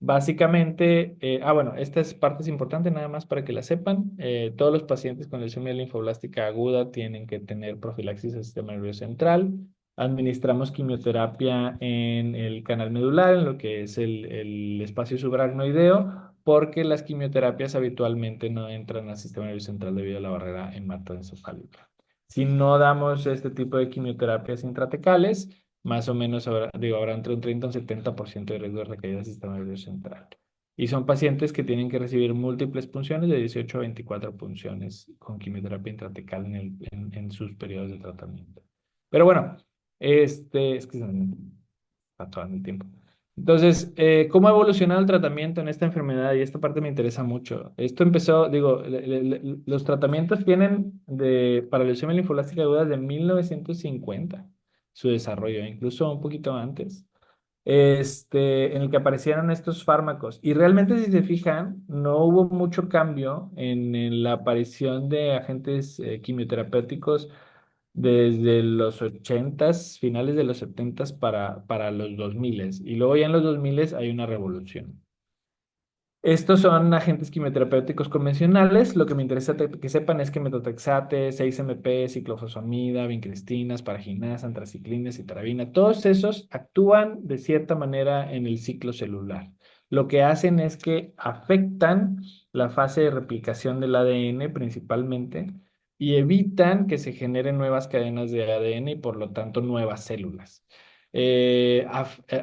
A: Básicamente, bueno, esta es parte importante nada más para que la sepan. Todos los pacientes con leucemia linfoblástica aguda tienen que tener profilaxis del sistema nervioso central. Administramos quimioterapia en el canal medular, en lo que es el espacio subaracnoideo, porque las quimioterapias habitualmente no entran al sistema nervioso central debido a la barrera hematoencefálica. Si no damos este tipo de quimioterapias intratecales, más o menos habrá entre un 30 y un 70% de riesgo de recaída del sistema nervioso central. Y son pacientes que tienen que recibir múltiples punciones de 18 a 24 punciones con quimioterapia intratecal en sus periodos de tratamiento. Pero bueno, es que se me está acabando el tiempo. Entonces, ¿cómo ha evolucionado el tratamiento en esta enfermedad? Y esta parte me interesa mucho. Esto empezó, digo, los tratamientos vienen para leucemia linfoblástica aguda de 1950, su desarrollo, incluso un poquito antes, en el que aparecieron estos fármacos. Y realmente, si se fijan, no hubo mucho cambio en la aparición de agentes quimioterapéuticos desde los 80s, finales de los 70s para los 2000s. Y luego ya en los 2000s hay una revolución. Estos son agentes quimioterapéuticos convencionales. Lo que me interesa que sepan es que metotrexate, 6-MP, ciclofosfamida, vincristina, asparaginasa, antraciclina, citarabina, todos esos actúan de cierta manera en el ciclo celular. Lo que hacen es que afectan la fase de replicación del ADN principalmente y evitan que se generen nuevas cadenas de ADN y por lo tanto nuevas células.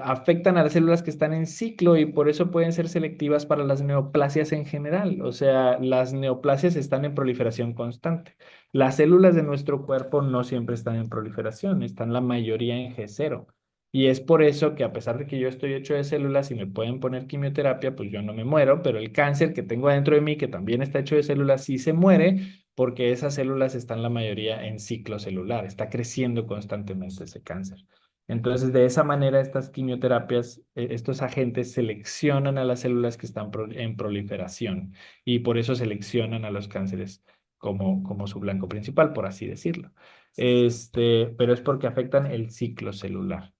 A: Afectan a las células que están en ciclo y por eso pueden ser selectivas para las neoplasias en general. O sea, las neoplasias están en proliferación constante. Las células de nuestro cuerpo no siempre están en proliferación, están la mayoría en G0. Y es por eso que a pesar de que yo estoy hecho de células y me pueden poner quimioterapia, pues yo no me muero, pero el cáncer que tengo dentro de mí, que también está hecho de células, sí se muere porque esas células están la mayoría en ciclo celular, está creciendo constantemente ese cáncer. Entonces, de esa manera, estas quimioterapias, estos agentes seleccionan a las células que están en proliferación y por eso seleccionan a los cánceres como su blanco principal, por así decirlo. Pero es porque afectan el ciclo celular.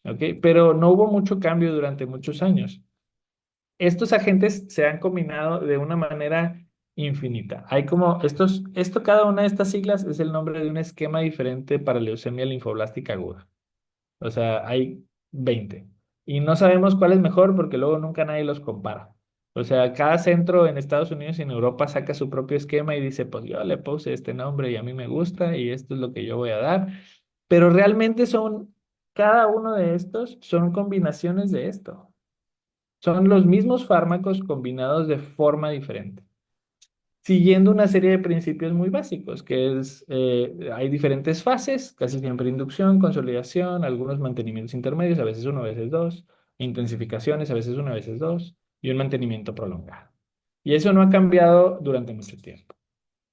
A: ¿Ok? Pero no hubo mucho cambio durante muchos años. Estos agentes se han combinado de una manera infinita. Hay como cada una de estas siglas es el nombre de un esquema diferente para leucemia linfoblástica aguda. O sea, hay 20. Y no sabemos cuál es mejor porque luego nunca nadie los compara. O sea, cada centro en Estados Unidos y en Europa saca su propio esquema y dice, pues yo le puse este nombre y a mí me gusta y esto es lo que yo voy a dar. Pero realmente cada uno de estos son combinaciones de esto. Son los mismos fármacos combinados de forma diferente siguiendo una serie de principios muy básicos, hay diferentes fases, casi siempre inducción, consolidación, algunos mantenimientos intermedios, a veces uno, a veces dos, intensificaciones, a veces una, a veces dos, y un mantenimiento prolongado. Y eso no ha cambiado durante mucho tiempo.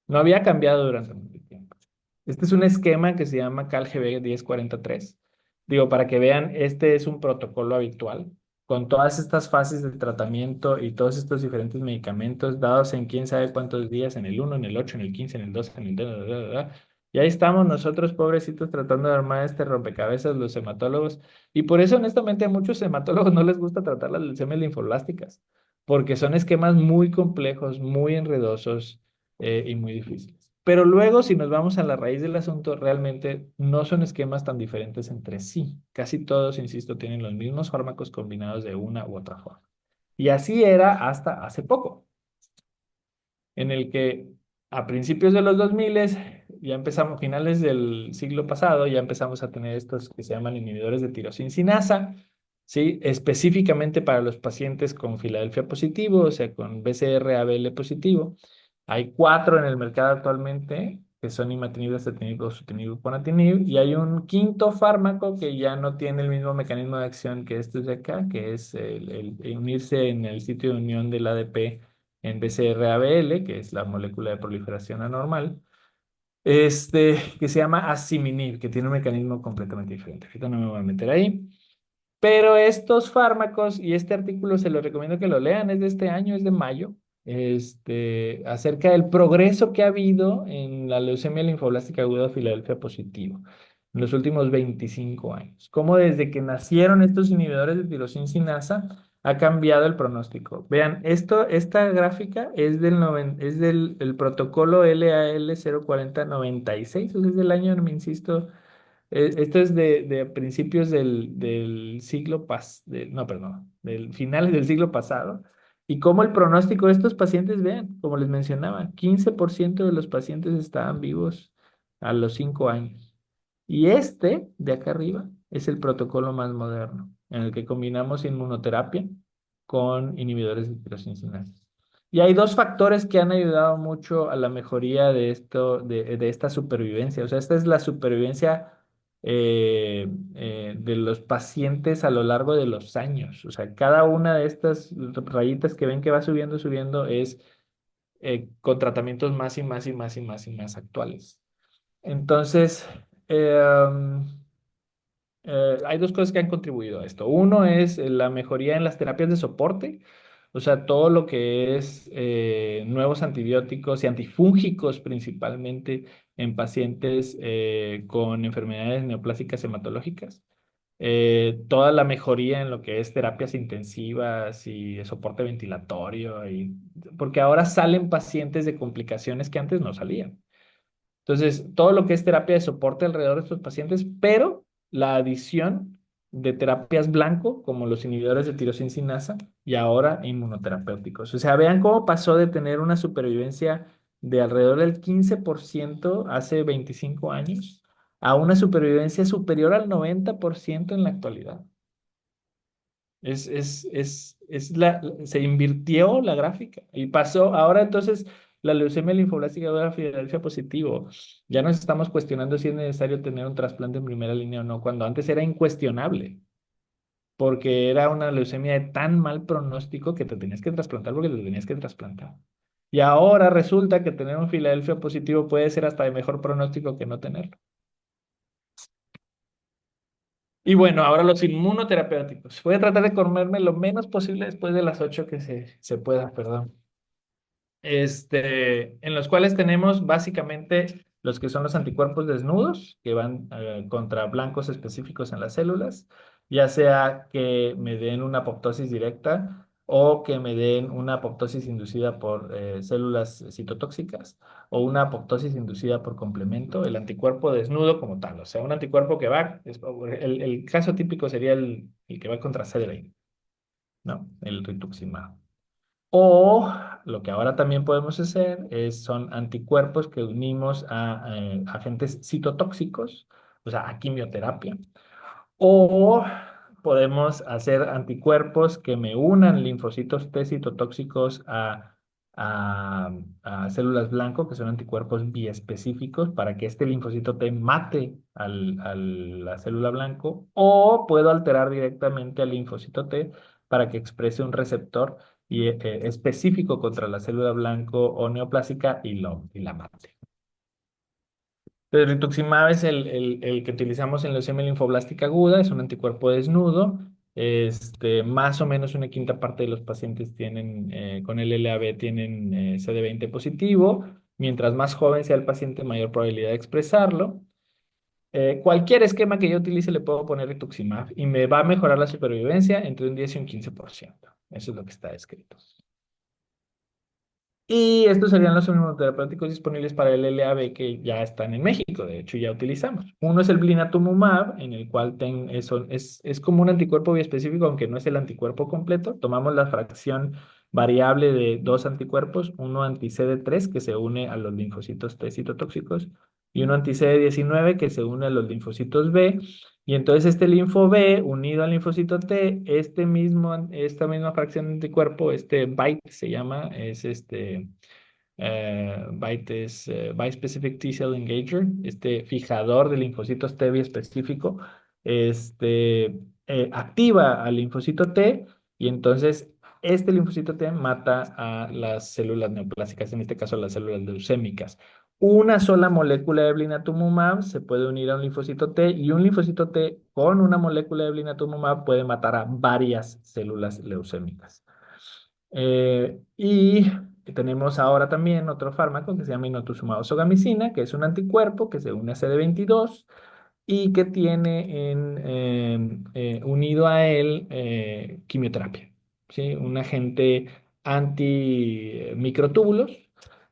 A: No había cambiado durante mucho tiempo. Este es un esquema que se llama CalGB 1043. Digo, para que vean, este es un protocolo habitual con todas estas fases de tratamiento y todos estos diferentes medicamentos dados en quién sabe cuántos días, en el 1, en el 8, en el 15, en el 12, en el... Y ahí estamos nosotros, pobrecitos, tratando de armar este rompecabezas, los hematólogos. Y por eso, honestamente, a muchos hematólogos no les gusta tratar las leucemias linfoblásticas, porque son esquemas muy complejos, muy enredosos y muy difíciles. Pero luego, si nos vamos a la raíz del asunto, realmente no son esquemas tan diferentes entre sí. Casi todos, insisto, tienen los mismos fármacos combinados de una u otra forma. Y así era hasta hace poco, en el que a principios de los 2000, ya empezamos, finales del siglo pasado, ya empezamos a tener estos que se llaman inhibidores de tirosincinasa, ¿sí? Específicamente para los pacientes con Filadelfia positivo, o sea, con BCR-ABL positivo. Hay cuatro en el mercado actualmente, que son imatinib, dasatinib, bosutinib, ponatinib, y hay un quinto fármaco que ya no tiene el mismo mecanismo de acción que estos de acá, que es el unirse en el sitio de unión del ADP en BCR-ABL, que es la molécula de proliferación anormal, que se llama asciminib, que tiene un mecanismo completamente diferente. Ahorita no me voy a meter ahí. Pero estos fármacos, y este artículo se lo recomiendo que lo lean, es de este año, es de mayo, acerca del progreso que ha habido en la leucemia linfoblástica aguda Filadelfia positivo en los últimos 25 años. Cómo desde que nacieron estos inhibidores de tirosina ha cambiado el pronóstico. Vean, esta gráfica es del el protocolo LAL 04096, o sea, es del año, me insisto, esto es de principios del siglo no, perdón, del finales del siglo pasado. Y cómo el pronóstico de estos pacientes, vean, como les mencionaba, 15% de los pacientes estaban vivos a los 5 años. Y este de acá arriba es el protocolo más moderno, en el que combinamos inmunoterapia con inhibidores de tirosina. Y hay dos factores que han ayudado mucho a la mejoría de esto, de esta supervivencia. O sea, esta es la supervivencia de los pacientes a lo largo de los años. O sea, cada una de estas rayitas que ven que va subiendo, subiendo, es con tratamientos más y más y más y más y más actuales. Entonces, hay dos cosas que han contribuido a esto. Uno es la mejoría en las terapias de soporte, o sea, todo lo que es nuevos antibióticos y antifúngicos principalmente en pacientes con enfermedades neoplásicas hematológicas. Toda la mejoría en lo que es terapias intensivas y de soporte ventilatorio, porque ahora salen pacientes de complicaciones que antes no salían. Entonces, todo lo que es terapia de soporte alrededor de estos pacientes, pero la adición de terapias blanco, como los inhibidores de tirosina y ahora inmunoterapéuticos. O sea, vean cómo pasó de tener una supervivencia de alrededor del 15% hace 25 años a una supervivencia superior al 90% en la actualidad. Se invirtió la gráfica y pasó. Ahora entonces la leucemia linfoblástica aguda Filadelfia positivo. Ya nos estamos cuestionando si es necesario tener un trasplante en primera línea o no, cuando antes era incuestionable, porque era una leucemia de tan mal pronóstico que te tenías que trasplantar porque te tenías que trasplantar. Y ahora resulta que tener un Filadelfia positivo puede ser hasta de mejor pronóstico que no tenerlo. Y bueno, ahora los inmunoterapéuticos. Voy a tratar de comerme lo menos posible después de las 8 que se pueda, perdón. En los cuales tenemos básicamente los que son los anticuerpos desnudos, que van contra blancos específicos en las células, ya sea que me den una apoptosis directa o que me den una apoptosis inducida por células citotóxicas o una apoptosis inducida por complemento, el anticuerpo desnudo como tal, o sea, un anticuerpo que va, el caso típico sería el que va contra CD20, ¿no? El rituximab. O lo que ahora también podemos hacer son anticuerpos que unimos a agentes citotóxicos, o sea, a quimioterapia. O podemos hacer anticuerpos que me unan linfocitos T citotóxicos a, a células blanco, que son anticuerpos biespecíficos para que este linfocito T mate a la célula blanco. O puedo alterar directamente al linfocito T para que exprese un receptor específico contra la célula blanco o neoplásica y la mate. El rituximab es el que utilizamos en leucemia linfoblástica aguda, es un anticuerpo desnudo. Más o menos una quinta parte de los pacientes tienen, con el LAB tienen CD20 positivo. Mientras más joven sea el paciente, mayor probabilidad de expresarlo. Cualquier esquema que yo utilice le puedo poner rituximab y me va a mejorar la supervivencia entre un 10 y un 15%. Eso es lo que está escrito. Y estos serían los inmunoterapéuticos disponibles para el LAB que ya están en México, de hecho ya utilizamos. Uno es el blinatumomab, en el cual es como un anticuerpo biespecífico, aunque no es el anticuerpo completo. Tomamos la fracción variable de dos anticuerpos, uno anti-CD3 que se une a los linfocitos T citotóxicos y uno anti-CD19 que se une a los linfocitos B. Y entonces este linfo B unido al linfocito T, esta misma fracción de anticuerpo, este BITE se llama, es BITE es Bispecific T-cell Engager, este fijador de linfocitos T biespecífico, activa al linfocito T y entonces este linfocito T mata a las células neoplásicas, en este caso las células leucémicas. Una sola molécula de blinatumomab se puede unir a un linfocito T y un linfocito T con una molécula de blinatumomab puede matar a varias células leucémicas. Y tenemos ahora también otro fármaco que se llama inotuzumab ozogamicina, que es un anticuerpo que se une a CD22 y que tiene unido a él quimioterapia, ¿sí? Un agente antimicrotúbulos.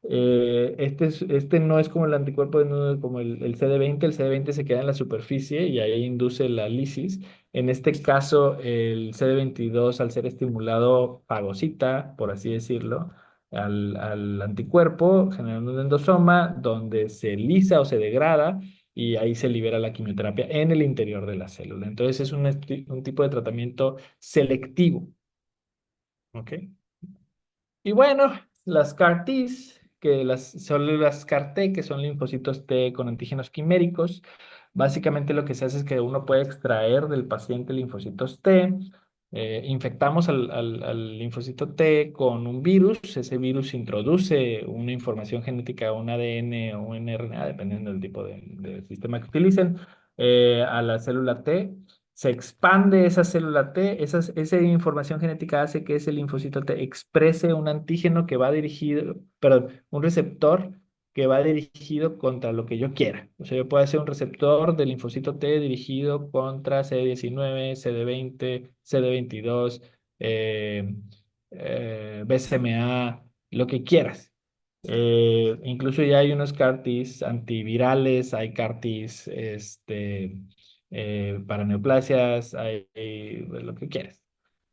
A: Este no es como el anticuerpo, no es como el CD20. El CD20 se queda en la superficie y ahí induce la lisis. En este caso, el CD22, al ser estimulado, fagocita, por así decirlo, al anticuerpo, generando un endosoma donde se lisa o se degrada y ahí se libera la quimioterapia en el interior de la célula. Entonces es un tipo de tratamiento selectivo, ¿ok? Y bueno, las CAR-Ts, que las células CAR-T, que son linfocitos T con antígenos quiméricos, básicamente lo que se hace es que uno puede extraer del paciente linfocitos T, infectamos al linfocito T con un virus, ese virus introduce una información genética, un ADN o un RNA, dependiendo del tipo de sistema que utilicen, a la célula T. Se expande esa célula T, esa información genética hace que ese linfocito T exprese un antígeno que va dirigido, perdón, un receptor que va dirigido contra lo que yo quiera. O sea, yo puedo hacer un receptor del linfocito T dirigido contra CD19, CD20, CD22, BCMA, lo que quieras. Incluso ya hay unos CAR-Ts antivirales, hay CAR-Ts para neoplasias, pues, lo que quieras.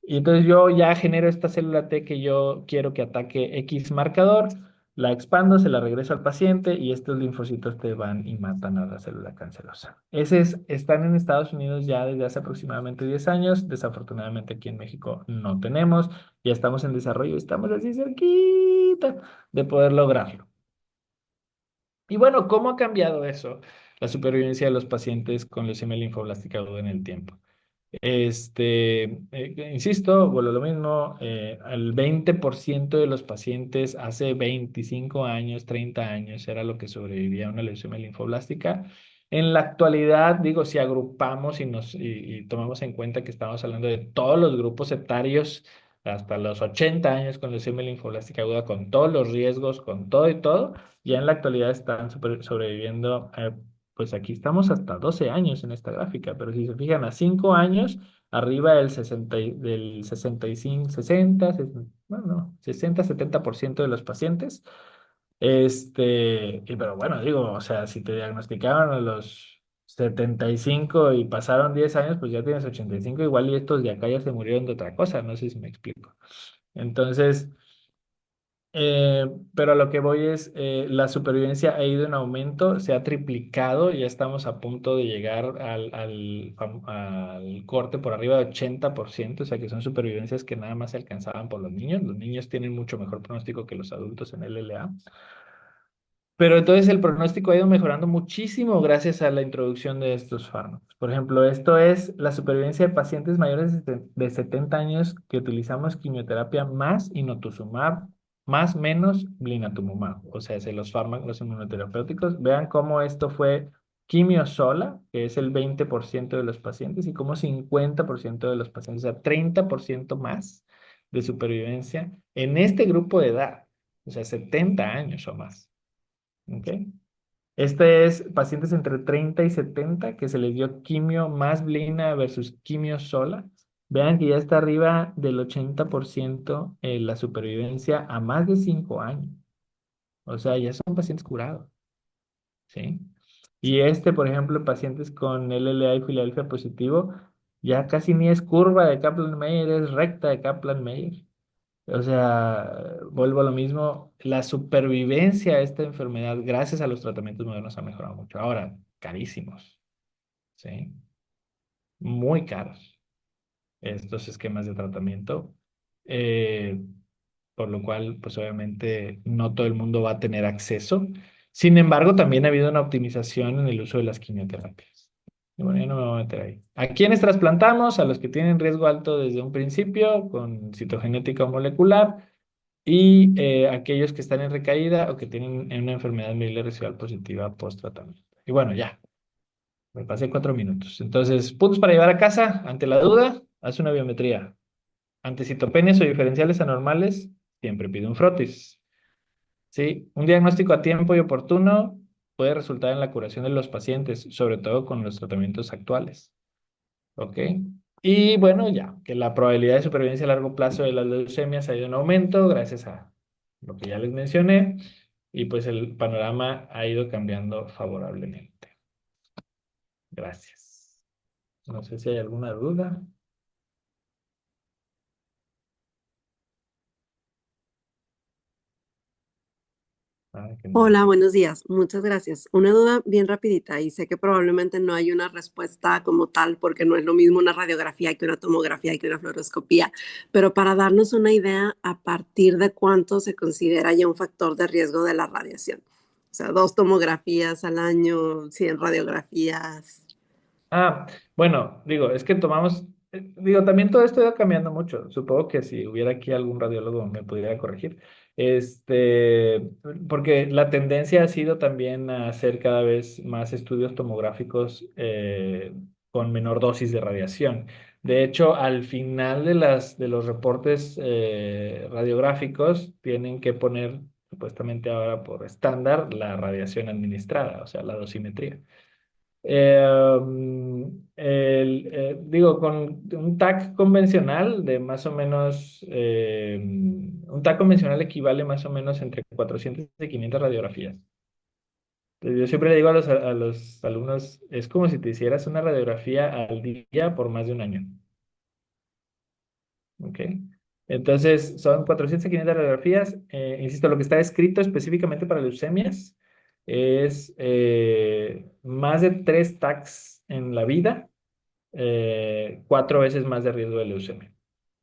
A: Y entonces yo ya genero esta célula T que yo quiero que ataque X marcador, la expando, se la regreso al paciente y estos linfocitos T van y matan a la célula cancerosa. Están en Estados Unidos ya desde hace aproximadamente 10 años. Desafortunadamente aquí en México no tenemos. Ya estamos en desarrollo, estamos así cerquita de poder lograrlo. Y bueno, ¿cómo ha cambiado eso? La supervivencia de los pacientes con leucemia linfoblástica aguda en el tiempo. Insisto, vuelvo a lo mismo, al 20% de los pacientes hace 25 años, 30 años era lo que sobrevivía a una leucemia linfoblástica. En la actualidad, digo, si agrupamos y tomamos en cuenta que estamos hablando de todos los grupos etarios hasta los 80 años con leucemia linfoblástica aguda, con todos los riesgos, con todo y todo, ya en la actualidad están sobreviviendo. Pues aquí estamos hasta 12 años en esta gráfica, pero si se fijan a 5 años, arriba del 65, 60-70% de los pacientes. Pero bueno, digo, o sea, si te diagnosticaron a los 75 y pasaron 10 años, pues ya tienes 85 igual y estos de acá ya se murieron de otra cosa, no sé si me explico. Entonces... pero a lo que voy es, la supervivencia ha ido en aumento, se ha triplicado, ya estamos a punto de llegar al corte por arriba de 80%, o sea que son supervivencias que nada más se alcanzaban por los niños. Los niños tienen mucho mejor pronóstico que los adultos en LLA. Pero entonces el pronóstico ha ido mejorando muchísimo gracias a la introducción de estos fármacos. Por ejemplo, esto es la supervivencia de pacientes mayores de 70 años que utilizamos quimioterapia más inotuzumab, más menos blinatumomab. O sea, los fármacos los inmunoterapéuticos. Vean cómo esto fue quimio sola, que es el 20% de los pacientes, y como 50% de los pacientes, o sea, 30% más de supervivencia en este grupo de edad, o sea, 70 años o más. ¿Ok? Este es pacientes entre 30 y 70 que se les dio quimio más blina versus quimio sola. Vean que ya está arriba del 80% la supervivencia a más de 5 años. O sea, ya son pacientes curados. ¿Sí? Y por ejemplo, pacientes con LLA y Filadelfia positivo, ya casi ni es curva de Kaplan-Meier, es recta de Kaplan-Meier. O sea, vuelvo a lo mismo, la supervivencia a esta enfermedad gracias a los tratamientos modernos ha mejorado mucho. Ahora, carísimos, ¿sí? Muy caros estos esquemas de tratamiento, eh, por lo cual, pues obviamente no todo el mundo va a tener acceso. Sin embargo, también ha habido una optimización en el uso de las quimioterapias. Y bueno, yo no me voy a meter ahí. ¿A quiénes trasplantamos? A los que tienen riesgo alto desde un principio, con citogenética o molecular, y aquellos que están en recaída o que tienen una enfermedad miliar residual positiva post-tratamiento. Y bueno, ya, me pasé 4 minutos. Entonces, puntos para llevar a casa. Ante la duda, haz una biometría. Ante citopenias o diferenciales anormales, siempre pide un frotis. ¿Sí? Un diagnóstico a tiempo y oportuno puede resultar en la curación de los pacientes, sobre todo con los tratamientos actuales. ¿Ok? Y bueno, ya, que la probabilidad de supervivencia a largo plazo de las leucemias ha ido en aumento gracias a lo que ya les mencioné, y pues el panorama ha ido cambiando favorablemente. Gracias. No sé si hay alguna duda. Ah, que no.
B: Hola, buenos días. Muchas gracias. Una duda bien rapidita y sé que probablemente no hay una respuesta como tal porque no es lo mismo una radiografía que una tomografía que una fluoroscopía, pero para darnos una idea, ¿a partir de cuánto se considera ya un factor de riesgo de la radiación? O sea, 2 tomografías al año, 100 radiografías.
A: Ah, bueno, digo, es que tomamos, digo, también todo esto ha ido cambiando mucho. Supongo que si hubiera aquí algún radiólogo me pudiera corregir. Este, porque la tendencia ha sido también a hacer cada vez más estudios tomográficos con menor dosis de radiación. De hecho, al final de los reportes radiográficos tienen que poner, supuestamente ahora por estándar, la radiación administrada, o sea, la dosimetría. Digo, con un TAC convencional de más o menos, un TAC convencional equivale más o menos entre 400 y 500 radiografías. Entonces, yo siempre le digo a los alumnos, es como si te hicieras una radiografía al día por más de un año. ¿Ok? Entonces, son 400 a 500 radiografías. Insisto, lo que está escrito específicamente para leucemias es más de 3 TACs en la vida, 4 veces más de riesgo de leucemia.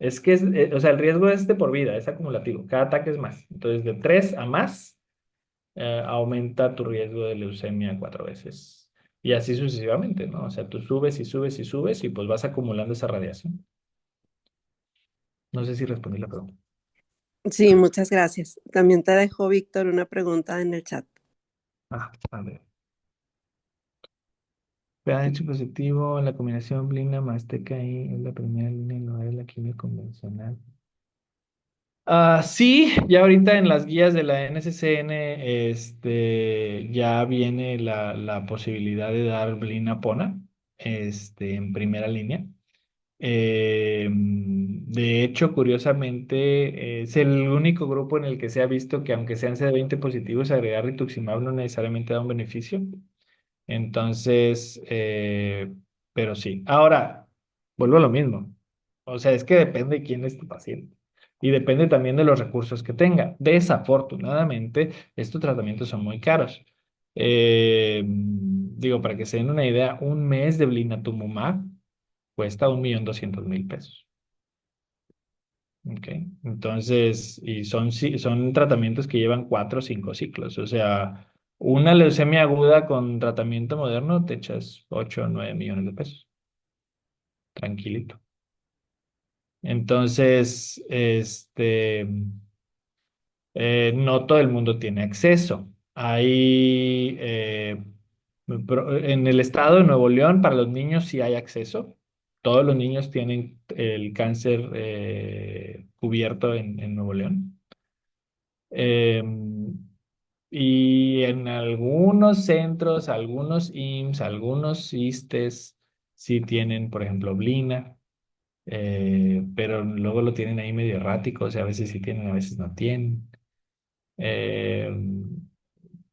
A: Es que o sea, el riesgo es de por vida, es acumulativo. Cada ataque es más. Entonces, de 3 a más, aumenta tu riesgo de leucemia 4 veces. Y así sucesivamente, ¿no? O sea, tú subes y subes y subes y pues vas acumulando esa radiación. No sé si respondí la pregunta.
B: Sí, muchas gracias. También te dejo, Víctor, una pregunta en el chat.
A: Ah, a ver. pH positivo, la combinación Blina más TKI es la primera línea, no es la quimio convencional. Sí, ya ahorita en las guías de la NCCN ya viene la posibilidad de dar Blinapona en primera línea. De hecho, curiosamente, es el único grupo en el que se ha visto que aunque sean CD20 positivos, agregar rituximab no necesariamente da un beneficio. Entonces, pero sí. Ahora, vuelvo a lo mismo. O sea, es que depende de quién es tu paciente. Y depende también de los recursos que tenga. Desafortunadamente, estos tratamientos son muy caros. Digo, para que se den una idea, un mes de blinatumomab cuesta 1.200.000 pesos. ¿Ok? Entonces, y son tratamientos que llevan 4 o 5 ciclos. O sea, una leucemia aguda con tratamiento moderno te echas 8 o 9 millones de pesos. Tranquilito. Entonces, no todo el mundo tiene acceso. Hay, en el estado de Nuevo León, para los niños sí hay acceso. Todos los niños tienen el cáncer cubierto en Nuevo León. Em, y en algunos centros, algunos IMSS, algunos ISSSTES, sí tienen, por ejemplo, Blina, pero luego lo tienen ahí medio errático, o sea, a veces sí tienen, a veces no tienen. Em,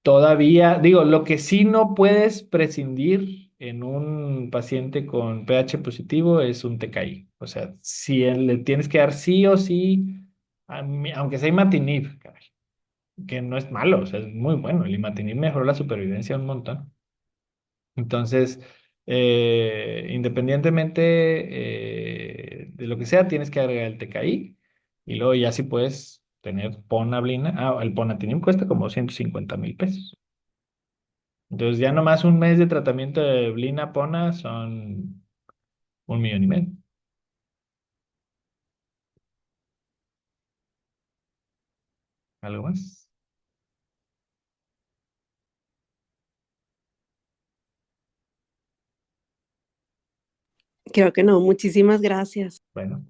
A: Todavía, digo, lo que sí no puedes prescindir en un paciente con pH positivo es un TKI. O sea, si le tienes que dar sí o sí Aunque sea imatinib, caray, que no es malo, o sea, es muy bueno. El imatinib mejoró la supervivencia un montón. Entonces, independientemente de lo que sea, tienes que agregar el TKI y luego ya sí puedes tener ponablina. Ah, el ponatinib cuesta como 150,000 pesos. Entonces, ya nomás un mes de tratamiento de blina pona son 1,5 millones. ¿Algo más?
B: Creo que no. Muchísimas gracias.
A: Bueno.